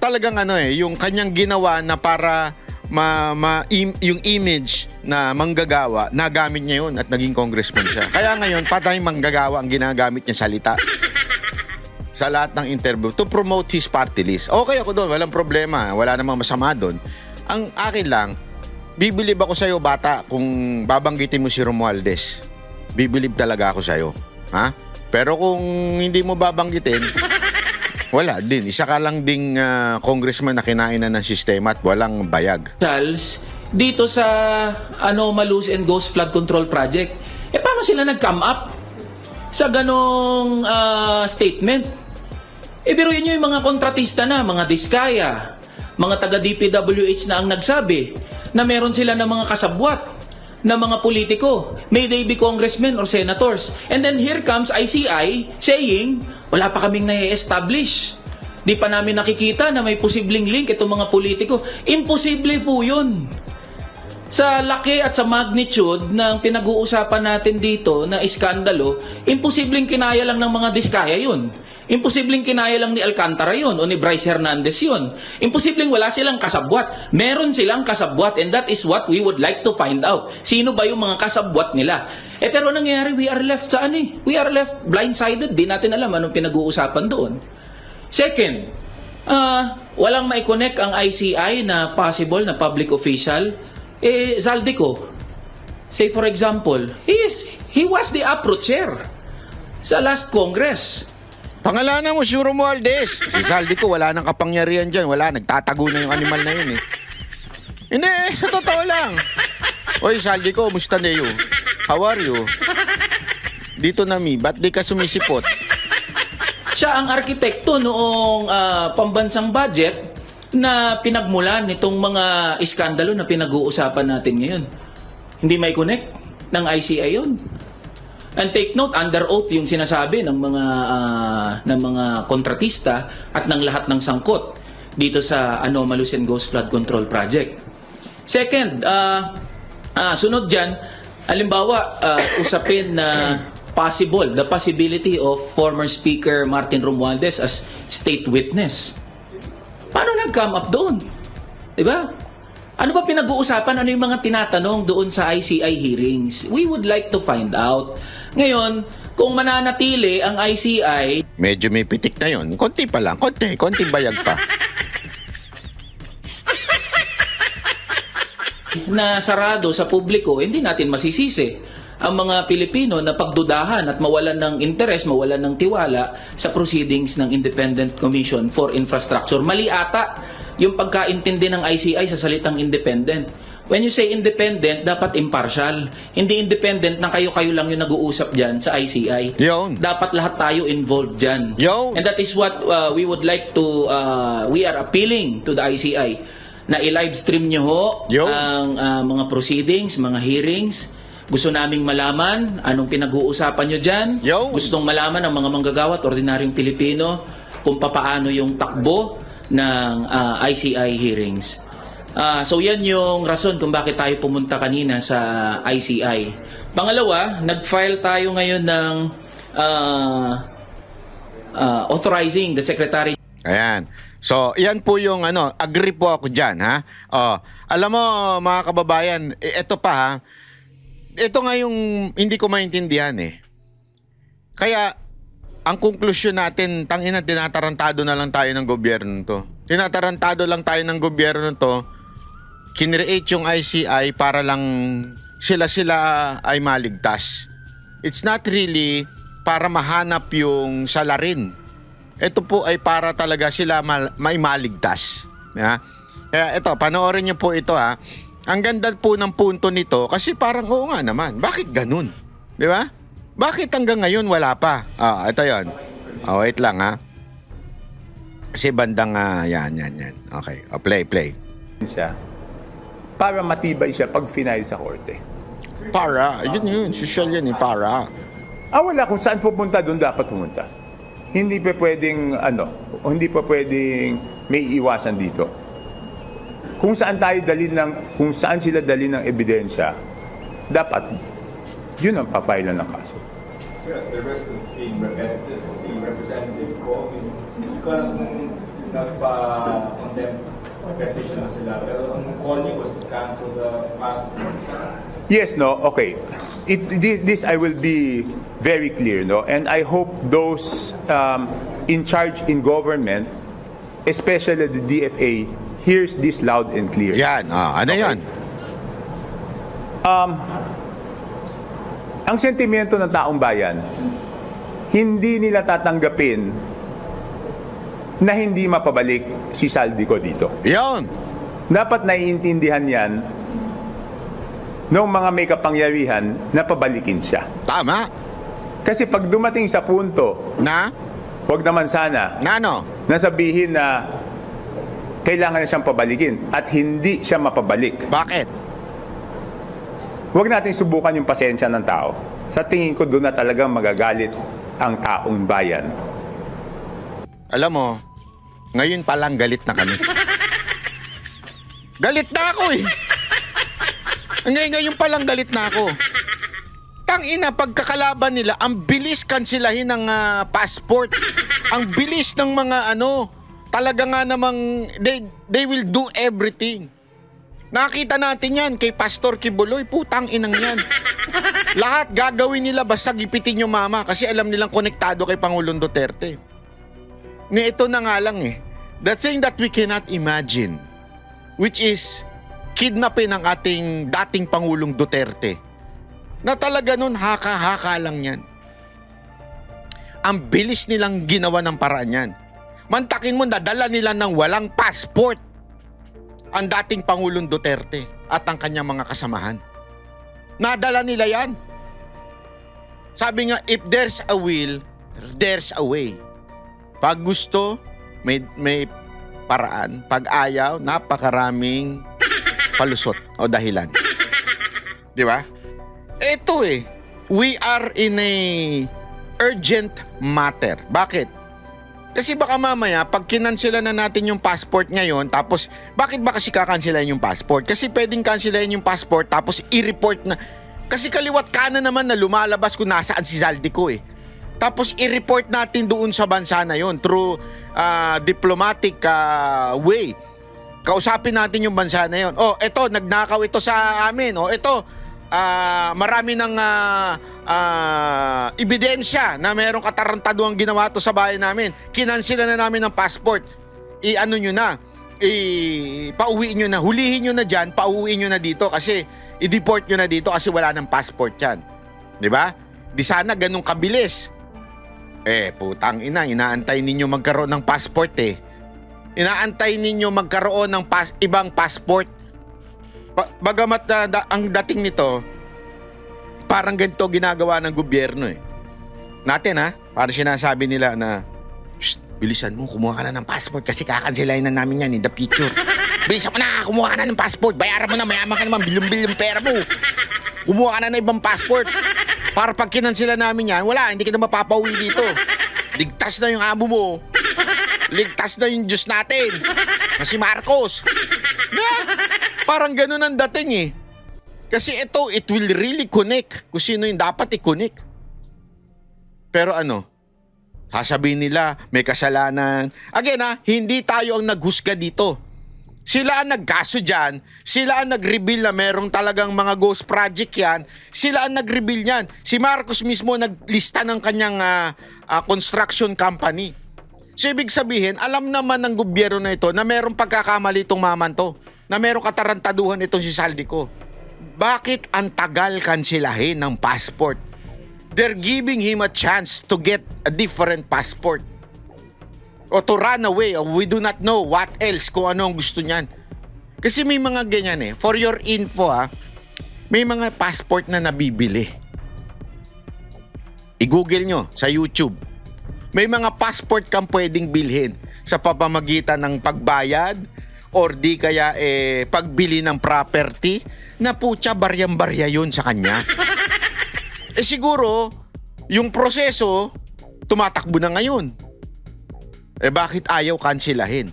talagang yung kanyang ginawa na para yung image na manggagawa, nagamit niya yun at naging congressman siya. Kaya ngayon, patay manggagawa ang ginagamit niya salita sa lahat ng interview to promote his party list. Okay ako doon, walang problema, wala namang masama doon. Ang akin lang, bibilib ako sa'yo, bata, kung babanggitin mo si Romualdez. Bibilib talaga ako sa'yo. Pero kung hindi mo babanggitin, wala din. Isa ka lang ding congressman na kinainan ng sistema at walang bayag. Charles, dito sa anomalous and ghost flood control project, paano sila nag-come up sa ganong statement? Biruin nyo yung mga kontratista na, mga Diskaya, mga taga-DPWH na ang nagsabi na meron sila ng mga kasabwat na mga politiko. May they be congressmen or senators. And then here comes ICI saying, wala pa kaming na-establish. Di pa namin nakikita na may posibleng link itong mga politiko. Imposible po yun. Sa laki at sa magnitude ng pinag-uusapan natin dito na iskandalo, imposibleng kinaya lang ng mga Diskaya yun. Imposibleng kinaya lang ni Alcantara yun o ni Bryce Hernandez yun. Imposibleng wala silang kasabwat. Meron silang kasabwat, and that is what we would like to find out. Sino ba yung mga kasabwat nila? Pero nangyayari, we are left sa ano eh. We are left blindsided. Di natin alam anong pinag-uusapan doon. Second, walang mai-connect ang ICI na possible na public official. Zaldico, say for example, he was the approacher sa last Congress. Pangalanan mo si Romualdez. Si Zaldico, wala nang kapangyarihan dyan. Wala, nagtatago na yung animal na yun eh. Hindi, sa totoo lang. Oy, Zaldico, musta na you? How are you? Dito na mi, ba't di ka sumisipot? Siya ang arkitekto noong pambansang budget na pinagmulan nitong mga iskandalo na pinag-uusapan natin ngayon. Hindi may connect ng ICI yun. And take note, under oath yung sinasabi ng mga kontratista at ng lahat ng sangkot dito sa Anomalous and Ghost Flood Control Project. Second, sunod dyan, halimbawa, usapin na the possibility of former Speaker Martin Romualdez as state witness. Paano nag-come up doon? Diba? Ano ba pinag-uusapan? Ano yung mga tinatanong doon sa ICI hearings? We would like to find out. Ngayon, kung mananatili ang ICI, Medyo may pitik na yun. Konti pa lang. Konting bayag pa. na sarado sa publiko, hindi natin masisisi ang mga Pilipino na pagdudahan at mawalan ng interes, mawalan ng tiwala sa proceedings ng Independent Commission for Infrastructure. Mali ata yung pagkaintindi ng ICI sa salitang independent. When you say independent, dapat impartial. Hindi independent na kayo-kayo lang yung nag-uusap dyan sa ICI. Yun. Dapat lahat tayo involved dyan. Yun. And that is what we would like to, we are appealing to the ICI na i-live stream nyo ho Yun. ang mga proceedings, mga hearings. Gusto naming malaman anong pinag-uusapan nyo dyan. Yun. Gustong malaman ng mga manggagawa at ordinaryong Pilipino kung papaano yung takbo ng ICI hearings. So yan yung rason kung bakit tayo pumunta kanina sa ICI. Pangalawa, nag-file tayo ngayon ng authorizing the Secretary. Ayan. So, yan po yung agree po ako dyan, ha? Alam mo, mga kababayan, ito pa, ha? Ito nga yung hindi ko maintindihan, eh. Kaya, ang konklusyon natin, tangina, tinatarantado na lang tayo ng gobyerno to. Tinatarantado lang tayo ng gobyerno to. Kinreate yung ICI para lang sila ay maligtas. It's not really para mahanap yung salarin. Ito po ay para talaga sila may maligtas. Ya? Kaya ito, panoorin niyo po ito, ha. Ang ganda po ng punto nito kasi parang oo nga naman. Bakit ganun? Di ba? Bakit hanggang ngayon wala pa? Ito yon. Wait lang, ha. Kasi bandang yan. Okay, play. Siya para matibay siya pag final sa korte. Para, yun, social yan, para. Wala kung saan pupunta, doon dapat pumunta. Hindi pa pwedeng hindi pa pwedeng may iwasan dito. Kung saan sila dalhin ng ebidensya, dapat yun ang papailan ng kaso. The rest of being repetitive, si Representative Ko, nagpa-contempt petition na sila. Pero ang call niyo was to cancel the past. Yes, no, okay. This I will be very clear, no, and I hope those in charge in government, especially the DFA, hears this loud and clear. Yan, ano Okay. yan? Ang sentimiento ng taong bayan, hindi nila tatanggapin na hindi mapabalik si Zaldico dito. Yan. Dapat naiintindihan yan ng mga may kapangyarihan na pabalikin siya. Tama. Kasi pag dumating sa punto, Na? wag naman sana, Na ano? nasabihin na kailangan na siyang pabalikin at hindi siya mapabalik. Bakit? Huwag natin subukan yung pasensya ng tao. Sa tingin ko, doon na talagang magagalit ang taong bayan. Alam mo, ngayon pa lang galit na kami. Galit na ako eh. Ngayon pa lang galit na ako. Tangina, pagkakalaban nila, ang bilis kansilahin ng passport. Ang bilis ng mga talaga nga namang they will do everything. Nakita natin yan kay Pastor Kibuloy, putang inang yan. Lahat gagawin nila basta gipitin yung mama kasi alam nilang konektado kay Pangulong Duterte. Ito na nga lang the thing that we cannot imagine, which is kidnapin ang ating dating Pangulong Duterte. Na talaga nun, haka-haka lang yan. Ang bilis nilang ginawa ng paraan yan. Mantakin mo, nadala nila ng walang passport ang dating Pangulong Duterte at ang kanyang mga kasamahan. Nadala nila yan. Sabi nga, if there's a will, there's a way. Pag gusto, may paraan. Pag ayaw, napakaraming palusot o dahilan. Di ba? Ito we are in a urgent matter. Bakit? Kasi baka mamaya, pag kinansela na natin yung passport ngayon, tapos, bakit ba kasi kakanselahin yung passport? Kasi pwedeng kanselahin yung passport, tapos i-report na. Kasi kaliwat kanan naman na lumalabas kung nasaan si Zaldico Tapos i-report natin doon sa bansa na yon through diplomatic way. Kausapin natin yung bansa na yon. Oh, eto, nagnakaw ito sa amin. Oh, eto, marami ng ebidensya na mayroong katarantaduang ginawa to sa bahay namin. Kinansila na namin ng passport. I-ano nyo na. Pauwiin nyo na. Hulihin nyo na dyan. Pauwiin nyo na dito kasi i-deport nyo na dito kasi wala ng passport yan. Diba? Di sana ganun kabilis. Putang ina. Inaantay ninyo magkaroon ng passport Inaantay ninyo magkaroon ng ibang passport. Bagamat ang dating nito, parang ganito ginagawa ng gobyerno Natin parang sinasabi nila na, shh, bilisan mo, kumuha ka na ng passport kasi kakanselahin na namin yan in the future. Bilisan mo na, kumuha ka na ng passport, bayaran mo na, mayaman ka naman, bilyong-bilyong pera mo. Kumuha ka na ng ibang passport. Para pag kinansela namin yan, wala, hindi ka na mapapauwi dito. Ligtas na yung amo mo. Ligtas na yung Diyos natin. Na si Marcos. Parang ganun ang dating Kasi ito, it will really connect kung sino yung dapat i-connect. Pero sasabihin nila, may kasalanan. Again hindi tayo ang naghusga dito. Sila ang nagkaso dyan. Sila ang nag-reveal na merong talagang mga ghost project yan. Sila ang nag-reveal yan. Si Marcos mismo naglista ng kanyang construction company. So ibig sabihin, alam naman ng gobyerno na ito na merong pagkakamali itong maman to. Na merong katarantaduhan itong si Zaldico. Bakit ang tagal kanselahin ng passport? They're giving him a chance to get a different passport. O to run away. O we do not know what else kung ano ang gusto niyan. Kasi may mga ganyan For your info may mga passport na nabibili. I-google nyo sa YouTube. May mga passport kang pwedeng bilhin sa pamamagitan ng pagbayad or di kaya pagbili ng property na putya baryang-barya yun sa kanya. Siguro, yung proseso, tumatakbo na ngayon. Bakit ayaw kanselahin?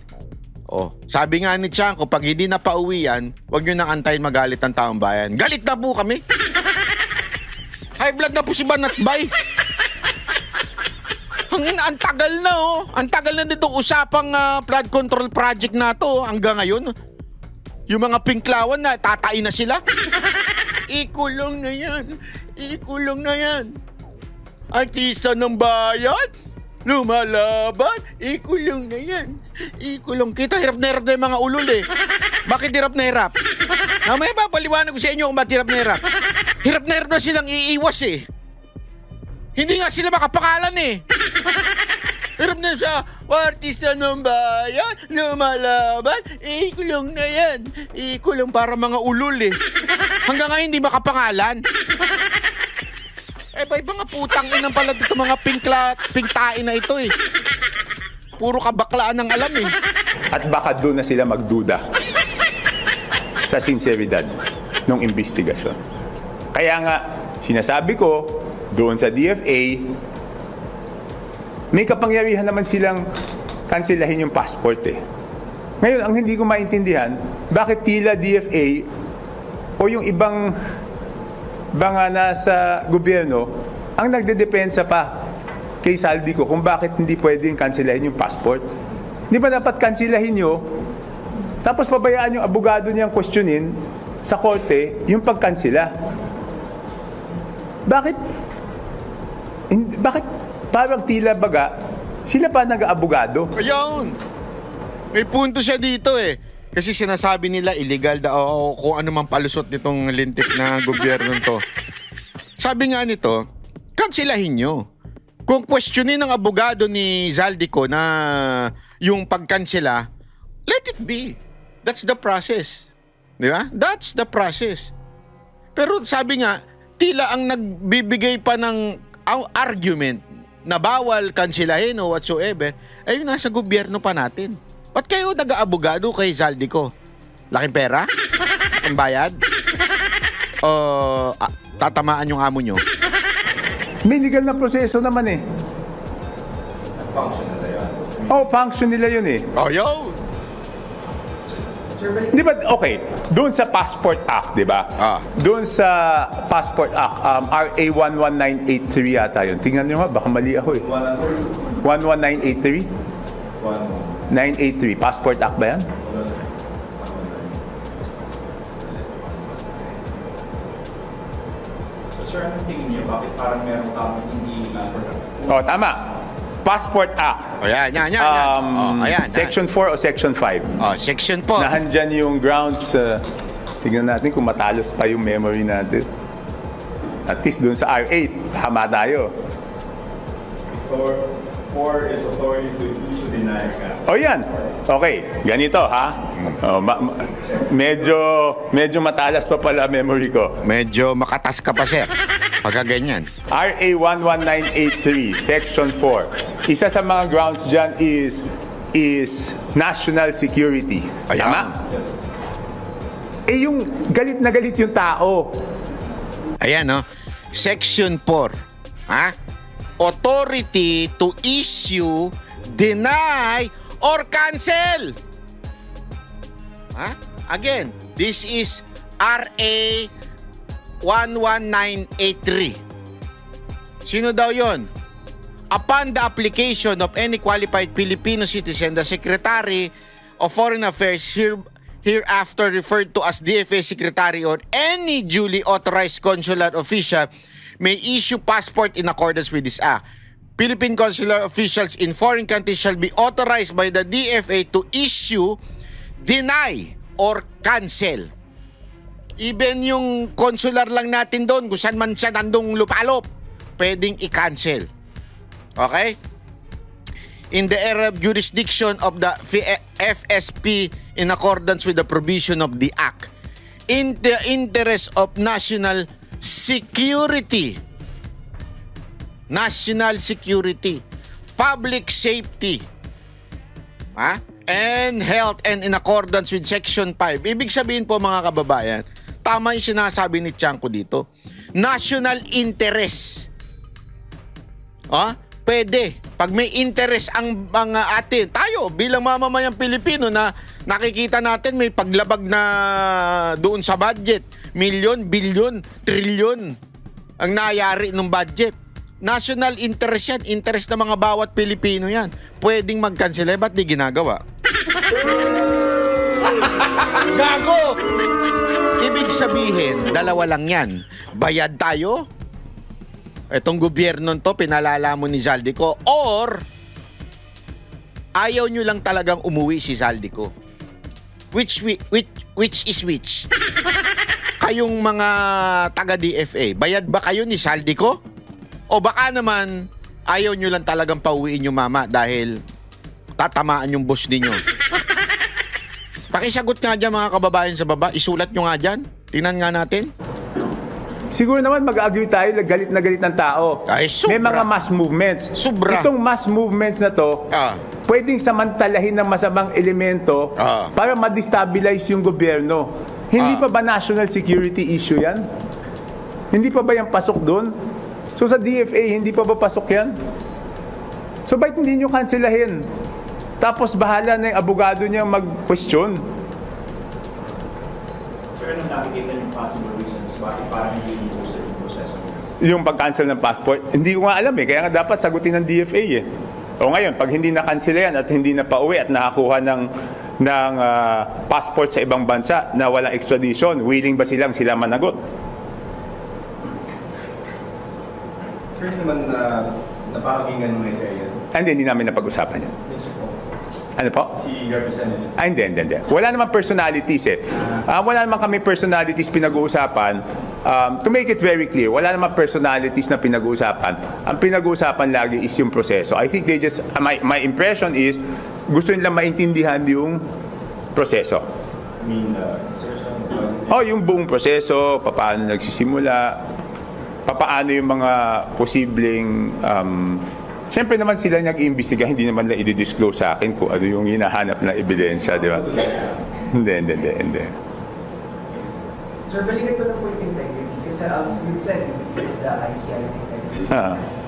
Sabi nga ni Tiangco, pag hindi na pauwi yan, huwag nyo nang antayin magalit ang taong bayan. Galit na po kami. High blood na po si Banatbay. Ang tagal na Ang tagal na nitong usapang flood control project na to hanggang ngayon. Yung mga pinklawan na, tatay na sila. Ikulong na yan. Ikulong na yan. Artista ng bayan. Lumalaban. Ikulong na yan. Ikulong kita. Hirap na yung mga ulol Bakit hirap na hirap? May papaliwanag ko sa inyo kung ba't hirap na hirap. Hirap na silang iiwas Hindi nga sila makapangalan Hirap na sa artista ng bayan, lumalaban, ikulong na yan. Ikulong para mga ulol Hanggang ngayon hindi makapangalan. Mga putang inang pala dito mga pingtain na ito Puro kabaklaan ang alam At baka doon na sila magduda sa sinseridad ng investigasyon. Kaya nga, sinasabi ko, doon sa DFA, may kapangyarihan naman silang kanselahin yung passport Ngayon, ang hindi ko maintindihan, bakit tila DFA o yung ibang nasa gobyerno ang nagdedepensa pa kay Saldico kung bakit hindi pwedeng kansilahin yung passport. Di ba dapat kansilahin nyo, tapos pabayaan yung abogado niyang questionin sa korte yung pagkansila? Bakit parang tila baga, sila pa nag-aabogado? Ayun! May punto siya dito eh. Kasi sinasabi nila illegal daw o kung ano mang palusot nitong lintik na gobyerno to. Sabi nga nito, kansilahin nyo. Kung questionin ng abogado ni Zaldico na yung pagkansela, let it be. That's the process. Di ba? That's the process. Pero sabi nga, tila ang nagbibigay pa ng argument na bawal kansilahin o whatsoever, ay yung nasa gobyerno pa natin. Ba't kayo nag-aabogado kay Zaldico? Laking pera? Ang bayad? O tatamaan yung amo nyo? May legal na proseso naman eh. Function nila yan. Oh, function nila yun eh. Oh, yo! Di ba, okay, doon sa Passport Act, di ba? Doon sa Passport Act, RA 11983 yata yun. Tingnan nyo nga, baka mali ako eh. 11983? 983, Passport Act ba yan? So sir, anong tingin niyo? Bakit parang meron kang hindi Oh, tama. Passport Act. O yan. Ayan. Section 4 o Section 5? Section 4. Nahandyan yung grounds. Tingnan natin kung matalos pa yung memory natin. At least doon sa R8, tama tayo. 4 is authority to issue denial. O yan. Okay, ganito ha. Medyo matalas pa pala memory ko. Medyo makatas ka pa, sir. Pagka ganyan. RA 11983, Section 4. Isa sa mga grounds dyan is national security. Ayan. Tama? Eh yung galit na galit yung tao. Ayan, no? Section 4. Ha? Authority to issue, deny, or cancel. Ha? Again, this is RA 11983. Sino daw yon? Upon the application of any qualified Filipino citizen, the Secretary of Foreign Affairs hereafter referred to as DFA Secretary or any duly authorized consular official may issue passport in accordance with this act. Philippine consular officials in foreign countries shall be authorized by the DFA to issue, deny, or cancel. Even yung consular lang natin doon, kung saan man siya nandong lupalop, pwedeng i-cancel. Okay? In the area of jurisdiction of the FSP in accordance with the provision of the Act. In the interest of national security, public safety, and health, and in accordance with Section 5. Ibig sabihin po mga kababayan, tama yung sinasabi ni Tiangco dito. National interest. Pwede. Pag may interest ang mga atin, tayo bilang mamamayang Pilipino na nakikita natin may paglabag na doon sa budget. Milyon, bilyon, trilyon ang nayari ng budget. National interest yan. Interest ng mga bawat Pilipino yan. Pwedeng mag-cancel. Ba't di ginagawa? Gago! Ibig sabihin, dalawa lang yan. Bayad tayo. Itong gobyerno to, pinalala mo ni Zaldico. Or, ayaw nyo lang talagang umuwi si Zaldico. Which is which? Kayong mga taga-DFA, bayad ba kayo ni Zaldico? O baka naman, ayaw nyo lang talagang pauwiin yung mama dahil tatamaan yung boss ninyo. Pakisagot nga dyan mga kababayan sa baba. Isulat nyo nga dyan. Tingnan nga natin. Siguro naman mag-agree tayo na galit ng tao. Ay, sobra. May mga mass movements. Sobra. Itong mass movements na to, pwedeng samantalahin ng masamang elemento para ma-destabilize yung gobyerno. Hindi pa ba national security issue yan? Hindi pa ba yan pasok doon? So sa DFA, hindi pa ba pasok yan? So bakit hindi nyo kanselahin? Tapos bahala na yung abogado niya mag-question. Sir, anong nakikita yung possible reasons bakit parang hindi inuusap yung proseso? yung pag-cancel ng passport, hindi ko nga alam eh. Kaya nga dapat sagutin ng DFA eh. O ngayon, pag hindi na-cancel yan at hindi na pauwi at nakakuha ng passport sa ibang bansa na walang extradition, willing ba sila managot? Sure naman napakinggan mo na siya yan. Hindi namin napag-usapan yan. Yes po. Ano po? Si Representative. Hindi. Wala naman personalities eh. Wala naman kami personalities pinag-uusapan. To make it very clear, wala naman personalities na pinag-uusapan. Ang pinag-uusapan lagi is yung proseso. I think they just, my impression is, gusto nilang maintindihan yung proseso. I mean, Yung buong proseso, paano nagsisimula, paano yung mga posibleng siyempre naman sila nag-iimbestiga, hindi naman na i-disclose sa akin kung ano yung hinahanap na ebidensya, di ba? Hindi. Sir, balikan ko lang po yung integrity. Kasi as you said, the ICI's integrity.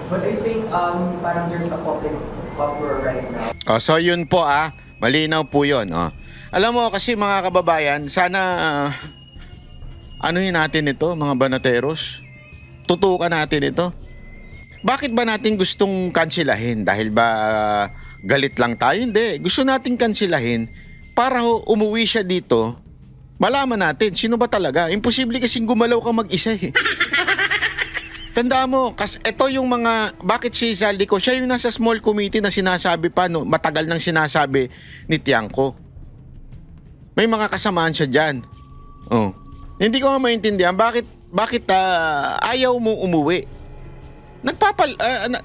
But I think parang there's a public uproar right now. So yun po malinaw po yun. Alam mo kasi mga kababayan, sana anuhin natin ito mga banateros. Tutukan natin ito. Bakit ba natin gustong kansilahin? Dahil ba galit lang tayo? Hindi. Gusto natin kansilahin para umuwi siya dito. Malaman natin sino ba talaga. Imposible kasing gumalaw ka mag-isa eh. Tandaan mo, kasi ito yung mga, bakit si Zaldico, siya yung nasa small committee na sinasabi pa, matagal nang sinasabi ni Tiangco. May mga kasamaan siya dyan. Hindi ko nga maintindihan, bakit ayaw mo umuwi?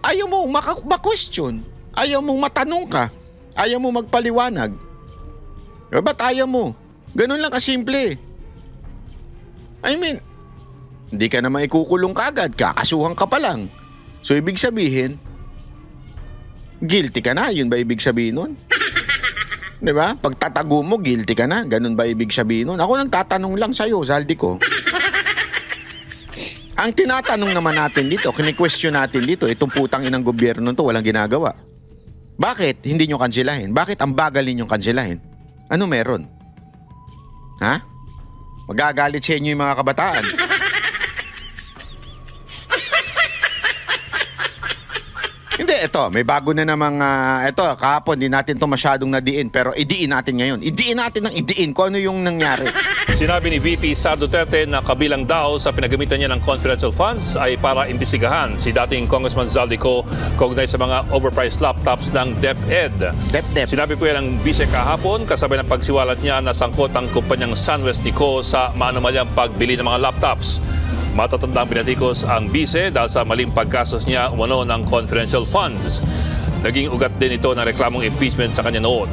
Ayaw mo ma-question. Ayaw mo matanong ka. Ayaw mo magpaliwanag. Ba't ayaw mo? Ganun lang kasimple. I mean, hindi ka naman ikukulong kagad. Kakasuhan ka pa lang. So, ibig sabihin, guilty ka na. Yun ba ibig sabihin nun? Diba? Pag tatago mo, guilty ka na. Ganun ba ibig sabihin nun? Ako nang tatanong lang sa'yo, Zaldico. Ang tinatanong naman natin dito, kini-question natin dito, itong putang inang gobyerno to walang ginagawa. Bakit hindi nyo kansilahin? Bakit ang bagal ninyong kansilahin? Ano meron? Ha? Magagalit sa inyo yung mga kabataan. Hindi, ito, may bago na namang, ito, kahapon, di natin to masyadong nadiin, pero idiin natin ngayon. Idiin natin ng idiin kung ano yung nangyari. Sinabi ni VP Sara Duterte na kabilang daw sa pinagamitan niya ng confidential funds ay para imbestigahan si dating Congressman Zaldico kaugnay sa mga overpriced laptops ng DepEd. DepEd. Sinabi po yan ng Vice kahapon kasabay ng pagsiwalat niya na sangkot ang kumpanyang SunWest Nico sa maanumalyang pagbili ng mga laptops. Matatandang binatikos ang Vice dahil sa maling paggastos niya umano ng confidential funds. Naging ugat din ito ng reklamong impeachment sa kanya noon.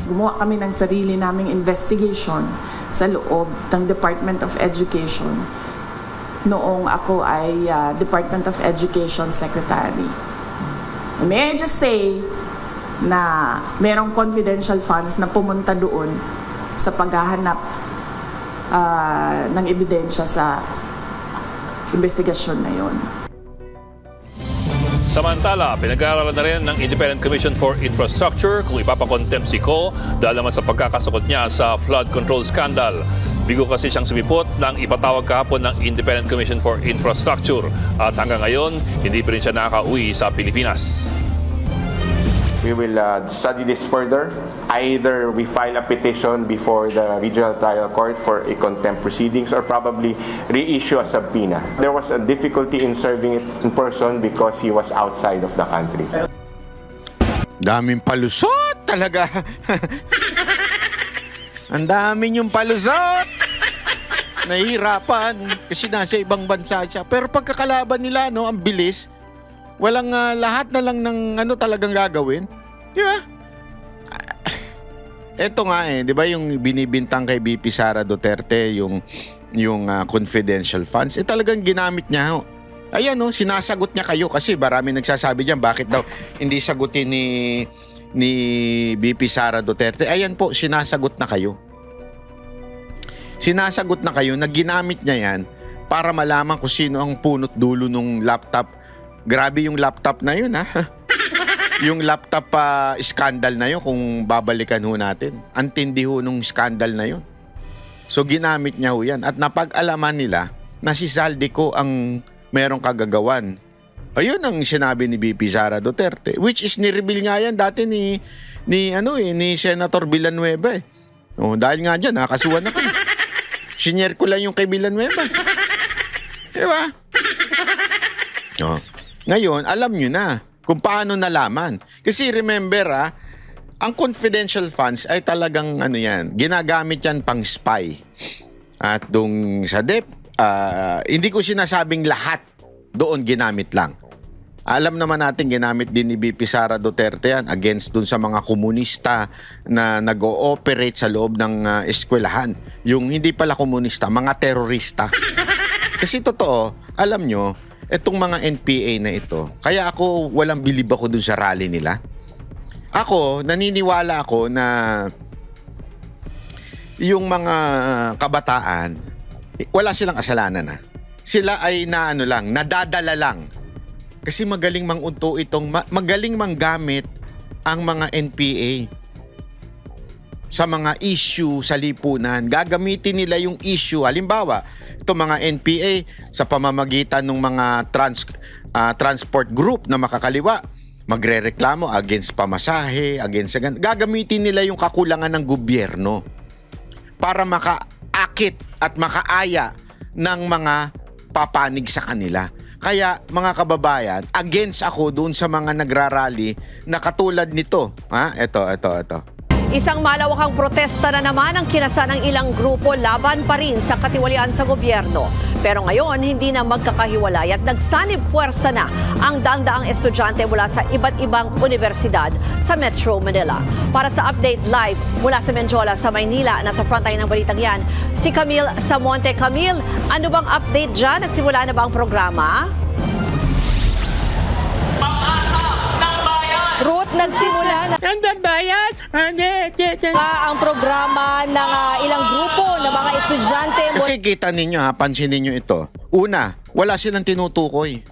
Gumawa kami ng sarili naming investigation sa loob ng Department of Education noong ako ay Department of Education Secretary. May I just say na merong confidential funds na pumunta doon sa paghahanap ng ebidensya sa investigasyon na yon. Samantala, pinag-aaralan na rin ng Independent Commission for Infrastructure kung ipapakontempt si Ko dahil naman sa pagkakasukot niya sa flood control scandal. Bigo kasi siyang sumipot nang ipatawag kahapon ng Independent Commission for Infrastructure at hanggang ngayon, hindi pa rin siya nakaka-uwi sa Pilipinas. We will study this further. Either we file a petition before the Regional Trial Court for a contempt proceedings or probably reissue a subpoena. There was a difficulty in serving it in person because he was outside of the country. Daming palusot talaga. Ang daming yung palusot. Nahihirapan kasi nasa ibang bansa siya. Pero pagkakalaban nila, ang bilis. Walang lahat na lang ng talagang gagawin. Di ba? Ito nga di ba yung binibintang kay BP Sara Duterte, yung confidential funds, talagang ginamit niya. Ayan sinasagot niya kayo kasi marami nagsasabi diyan bakit daw hindi sagutin ni BP Sara Duterte. Ayan po, sinasagot na kayo. Sinasagot na kayo na ginamit niya yan para malaman kung sino ang punot dulo ng laptop. Grabe yung laptop na yun, Yung laptop scandal na yun, kung babalikan natin. Ang tindi nung scandal na yun. So, ginamit niya yan. At napag-alaman nila na si Zaldico ang merong kagagawan. Ayun ang sinabi ni VP Sara Duterte, which is ni-reveal nga yan dati ni Senator Villanueva eh. Oh, dahil nga diyan nakasuhan ako. Sinyer ko lang yung kay Villanueva. Diba? Oh. Ngayon, alam nyo na kung paano nalaman. Kasi remember ang confidential funds ay talagang ginagamit yan pang spy. At dung sa DEP, hindi ko sinasabing lahat doon ginamit lang. Alam naman natin ginamit din ni VP Sara Duterte yan against dun sa mga komunista na nag-ooperate sa loob ng eskwelahan. Yung hindi pala komunista, mga terorista. Kasi totoo, alam nyo, itong mga NPA na ito, kaya ako walang bilib ako dun sa rally nila. Ako, naniniwala ako na yung mga kabataan, wala silang kasalanan Sila ay nadadala lang. Kasi magaling mangunto magaling manggamit ang mga NPA sa mga issue sa lipunan. Gagamitin nila yung issue. Halimbawa, itong mga NPA sa pamamagitan ng mga transport group na makakaliwa, magrereklamo against pamasahe, against gagamitin nila yung kakulangan ng gobyerno para makaakit at makaaya ng mga papanig sa kanila. Kaya mga kababayan, against ako doon sa mga nagrarally na katulad nito. Ito. Isang malawakang protesta na naman ang kinasa ng ilang grupo laban pa rin sa katiwalian sa gobyerno. Pero ngayon, hindi na magkakahiwalay at nagsanib puwersa na ang daang-daang estudyante mula sa iba't ibang universidad sa Metro Manila. Para sa update live mula sa Menjola sa Maynila, nasa frontline ng balitang yan, si Camille Samonte. Camille, ano bang update dyan? Nagsimula na ba ang programa? Ruth, nagsimula na ang programa ng ilang grupo ng mga estudyante. Kasi kita ninyo pansin ninyo ito. Una, wala silang tinutukoy.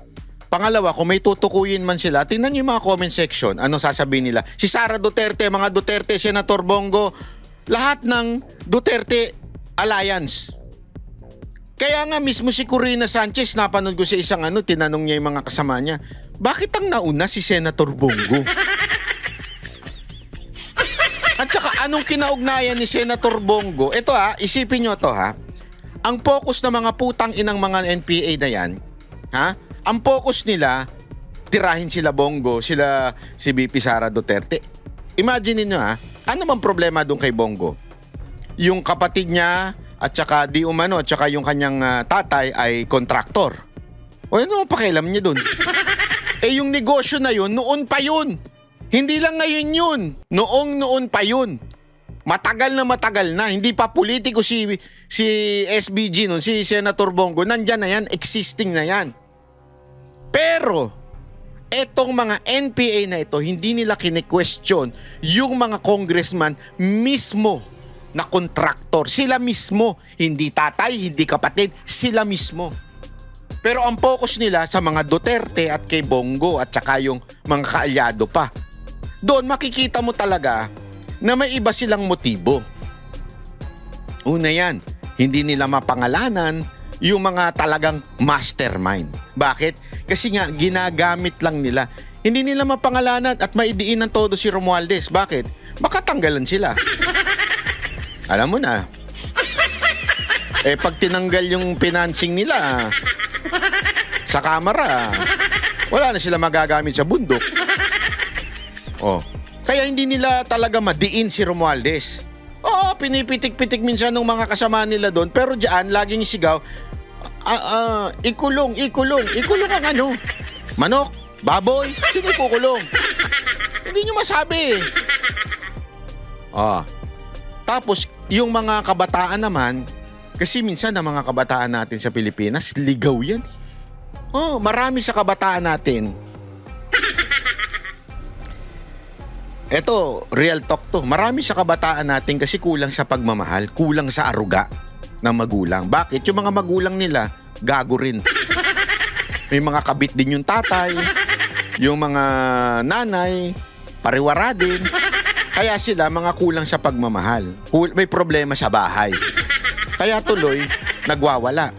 Pangalawa, kung may tutukuyin man sila, tingnan nyo yung mga comment section. Ano sasabihin nila? Si Sara Duterte, mga Duterte, Senator Bongo, lahat ng Duterte Alliance. Kaya nga mismo si Corina Sanchez, napanood ko sa isang tinanong niya yung mga kasama niya, bakit ang nauna si Senator Bongo? At saka anong kinaugnayan ni Senator Bongo? Ito isipin nyo to Ang focus ng mga putang inang mga NPA na yan, ang focus nila, tirahin sila Bongo, si VP Sara Duterte. Imagine niyo ano bang problema doon kay Bongo? Yung kapatid niya at saka at saka yung kanyang tatay ay kontraktor. O ano pakialam niya doon? Yung negosyo na yun, noon pa yun. Hindi lang ngayon yun. Noon pa yun. Matagal na. Hindi pa politiko si SBG noon, si Senator Bongo. Nandyan na yan, existing na yan. Pero, etong mga NPA na ito, hindi nila kine-question yung mga congressman mismo na kontraktor. Sila mismo. Hindi tatay, hindi kapatid. Sila mismo. Pero ang focus nila sa mga Duterte at kay Bongo at saka yung mga kaalyado pa. Doon makikita mo talaga na may iba silang motibo. Una yan, hindi nila mapangalanan yung mga talagang mastermind. Bakit? Kasi nga ginagamit lang nila. Hindi nila mapangalanan at maidiin ng todo si Romualdez. Bakit? Baka tanggalan sila. Alam mo na. Pag tinanggal yung financing nila sa kamera, wala na sila magagamit sa bundok. Kaya hindi nila talaga madiin si Romualdez. Pinipitik-pitik minsan ng mga kasama nila doon, pero diyan laging sigaw, ikulong. Ikulong ang manok, baboy, sino ikukulong? Hindi nyo masabi. Tapos, yung mga kabataan naman, kasi minsan ang mga kabataan natin sa Pilipinas, ligaw yan. Marami sa kabataan natin. Eto, real talk to. Marami sa kabataan natin kasi kulang sa pagmamahal, kulang sa aruga ng magulang. Bakit? Yung mga magulang nila, gago rin. May mga kabit din yung tatay, yung mga nanay, pariwara din. Kaya sila mga kulang sa pagmamahal. May problema sa bahay. Kaya tuloy, nagwawala.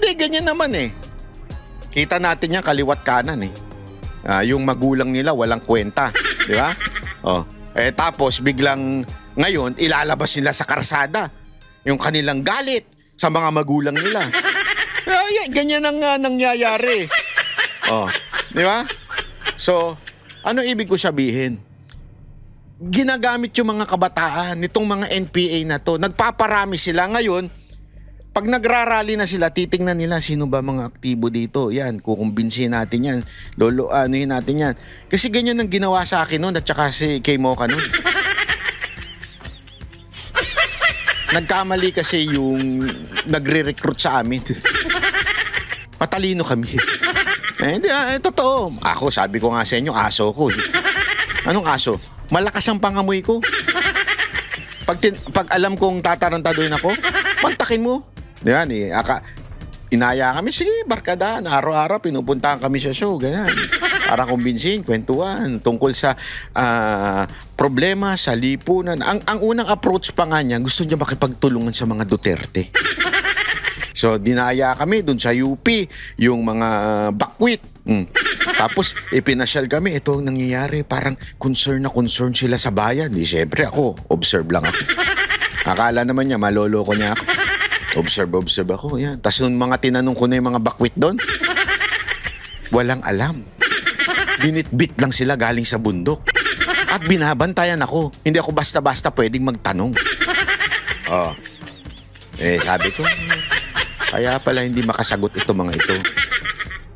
Hindi, ganyan naman eh. Kita natin yan kaliwat kanan eh. Yung magulang nila walang kwenta. Di ba? Tapos biglang ngayon ilalabas nila sa karsada yung kanilang galit sa mga magulang nila. Ganyan ang nangyayari. Di ba? So, ano ibig ko sabihin? Ginagamit yung mga kabataan nitong mga NPA na to. Nagpaparami sila ngayon. Pag nagrarally na sila, titingnan nila sino ba mga aktibo dito. Yan, kukumbinsihin natin yan. Anuhin natin yan. Kasi ganyan ang ginawa sa akin noon at saka si Kay Mocha noon. Nagkamali kasi yung nagre-recruit sa amin. Patalino kami. Hindi, totoo. Ako, sabi ko nga sa inyo, aso ko. Anong aso? Malakas ang pangamoy ko. Pag alam kong tatarantaduhin ako, pantakin mo. Yan eh, inaya kami, sige, barkadahan. Araw-araw, pinupuntahan kami sa show, ganyan. Para kumbinsin, kwentuhan, tungkol sa problema, sa lipunan. Ang unang approach pa nga niya, gusto niya makipagtulungan sa mga Duterte. So, dinaya kami dun sa UP, yung mga bakwit. Tapos, ipinasyal kami, ito ang nangyayari, parang concern sila sa bayan. Di, siyempre ako, observe lang ako. Akala naman niya, maloloko niya ako. Observe ako, yan. Tapos nung mga tinanong ko na yung mga bakwit doon, walang alam. Binitbit lang sila galing sa bundok. At binabantayan ako. Hindi ako basta-basta pwedeng magtanong. Sabi ko, kaya pala hindi makasagot ito mga ito.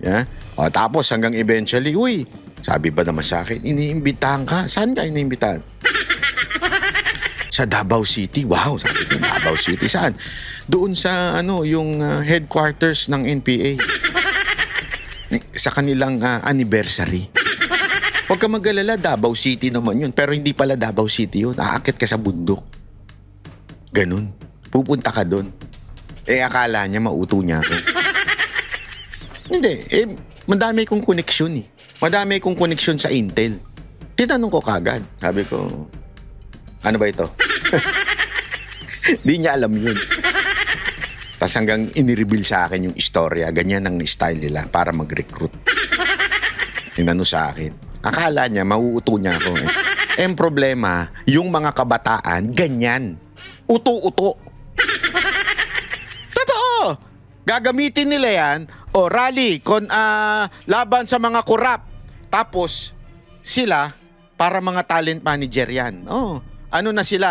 Yeah? Tapos hanggang eventually, uy, sabi ba naman sa akin, iniimbitahan ka? Saan ka iniimbitahan? Sa Davao City. Wow, sabi ko, Davao City. Saan? Doon sa yung headquarters ng NPA. Sa kanilang anniversary. Huwag ka mag-alala, Davao City naman yun. Pero hindi pala Davao City yun. Aakit ka sa bundok. Ganun. Pupunta ka doon. Akala niya mauto niya ako. Hindi. Madami kong koneksyon eh. Madami kong koneksyon sa Intel. Tinanong ko kagad. Sabi ko, ano ba ito? Di niya alam yun. Tapos hanggang inireveal sa akin yung istorya. Ganyan ang style nila para mag-recruit. Tinanong sa akin. Akala niya, mauuto niya ako. Ang problema, yung mga kabataan, ganyan. Uto-uto. Totoo. Gagamitin nila yan. Rally, laban sa mga korap. Tapos, sila, para mga talent manager yan. Ano na sila,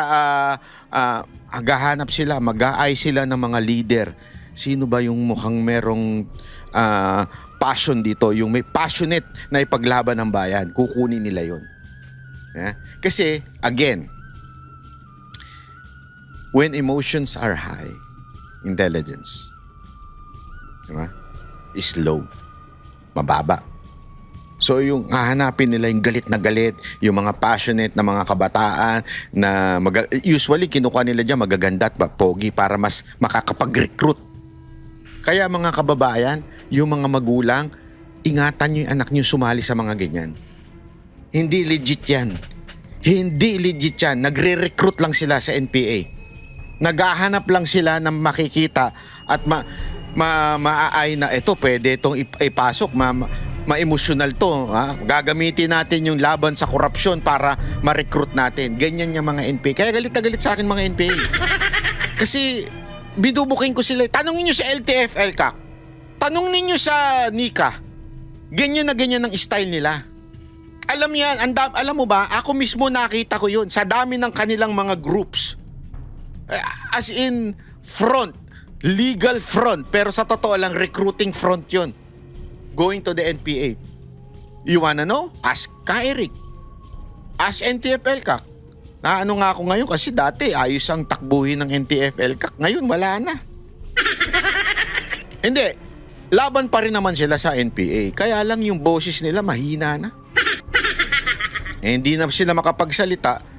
gahanap sila, mag-aay sila ng mga leader. Sino ba yung mukhang merong passion dito, yung may passionate na ipaglaban ng bayan, kukunin nila yun. Kasi, again, when emotions are high, intelligence, is low, mababa. So yung hahanapin nila yung galit na galit, yung mga passionate na mga kabataan na usually kinukuha nila dyan magaganda at pogi para mas makakapag-recruit. Kaya mga kababayan, yung mga magulang, ingatan nyo yung anak nyo sumali sa mga ganyan. Hindi legit yan. Hindi legit yan. Nagre-recruit lang sila sa NPA. Naghahanap lang sila ng makikita at maaay na ito, pwede itong ipasok, ma-emotional to. Gagamitin natin yung laban sa korupsyon para ma-recruit natin. Ganyan yung mga NPA. Kaya galit na galit sa akin mga NPA. Kasi binubuking ko sila. Tanongin nyo sa LTF-LCAC. Tanong ninyo sa NICA. Ganyan na ganyan ang style nila. Alam yan, alam mo ba, ako mismo nakita ko yun sa dami ng kanilang mga groups. As in, front. Legal front. Pero sa totoo lang, recruiting front yun. Going to the NPA. You wanna know? Ask ka, Eric. Ask NTF-LCAC. Ano nga ako ngayon kasi dati ayos ang takbuhin ng NTF-LCAC. Ngayon wala na. Hindi. Laban pa rin naman sila sa NPA. Kaya lang yung boses nila mahina na. Hindi na sila makapagsalita.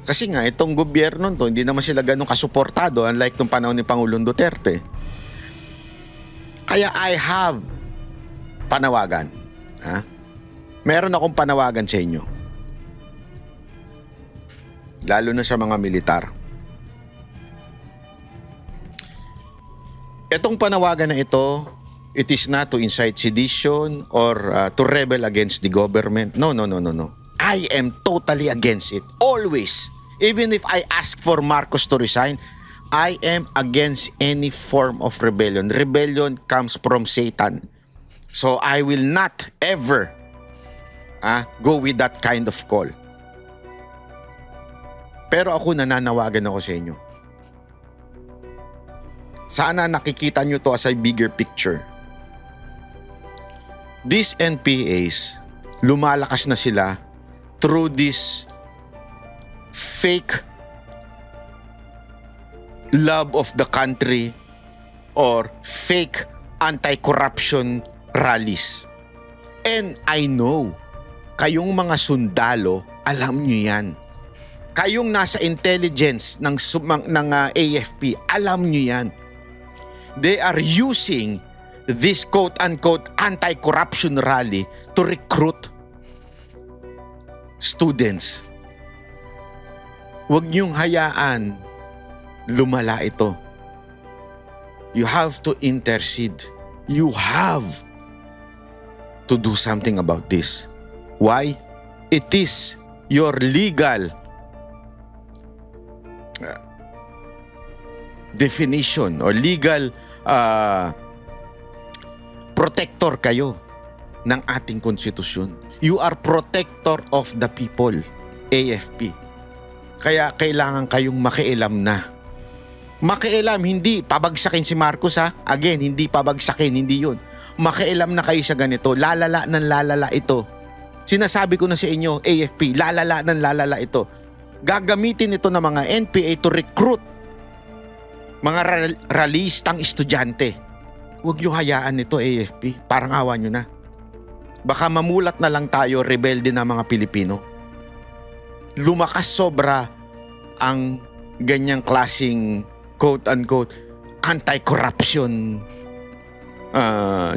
Kasi nga itong gobyerno to, hindi naman sila ganun kasuportado unlike nung panahon ni Pangulong Duterte. Kaya I have panawagan. Meron akong panawagan sa inyo. Lalo na sa mga militar. Itong panawagan na ito, it is not to incite sedition or to rebel against the government. No. I am totally against it. Always. Even if I ask for Marcos to resign, I am against any form of rebellion. Rebellion comes from Satan. So I will not ever go with that kind of call. Pero ako nananawagan ako sa inyo. Sana nakikita nyo to as a bigger picture. These NPAs, lumalakas na sila through this fake love of the country or fake anti-corruption rallies. And I know, kayong mga sundalo, alam nyo yan. Kayong nasa intelligence ng AFP, alam nyo yan. They are using this quote-unquote anti-corruption rally to recruit students. Huwag niyong hayaan lumala ito. You have to intercede. You have to do something about this. Why? It is your legal definition or legal protector kayo ng ating konstitusyon. You are protector of the people, AFP. Kaya kailangan kayong makialam na. Makialam, hindi pabagsakin si Marcos Again, hindi pabagsakin, hindi yun. Makialam na kayo sa ganito. Lalala ng lalala ito. Sinasabi ko na sa inyo, AFP, lalala ng lalala ito. Gagamitin ito ng mga NPA to recruit mga ralistang estudyante. Huwag nyo hayaan nito, AFP. Parang awa nyo na. Baka mamulat na lang tayo, rebelde na mga Pilipino. Lumakas sobra ang ganyang klaseng quote-unquote anti-corruption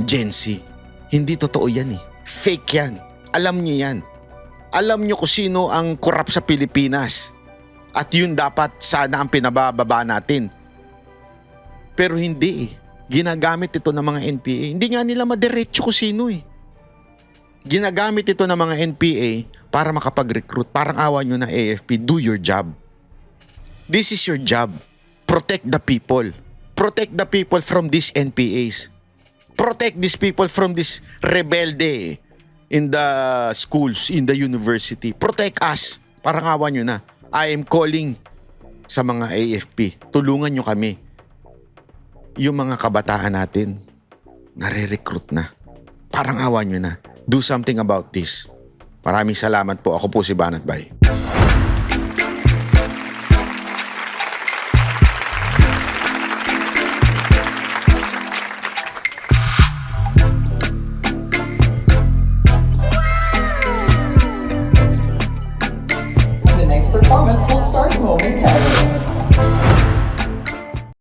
Gen Z. Hindi totoo yan eh. Fake yan. Alam nyo yan. Alam nyo kung sino ang korap sa Pilipinas. At yun dapat sana ang pinabababa natin. Pero hindi eh. Ginagamit ito ng mga NPA. Hindi nga nila madiretso kung sino eh. Ginagamit ito ng mga NPA para makapag-recruit. Parang awa nyo na AFP, do your job. This is your job. Protect the people. Protect the people from these NPAs. Protect these people from this rebelde in the schools, in the university. Protect us. Parang awa nyo na. I am calling sa mga AFP. Tulungan nyo kami. Yung mga kabataan natin, nare-recruit na. Parang awa nyo na. Do something about this. Maraming salamat po. Ako po si Banat Bay.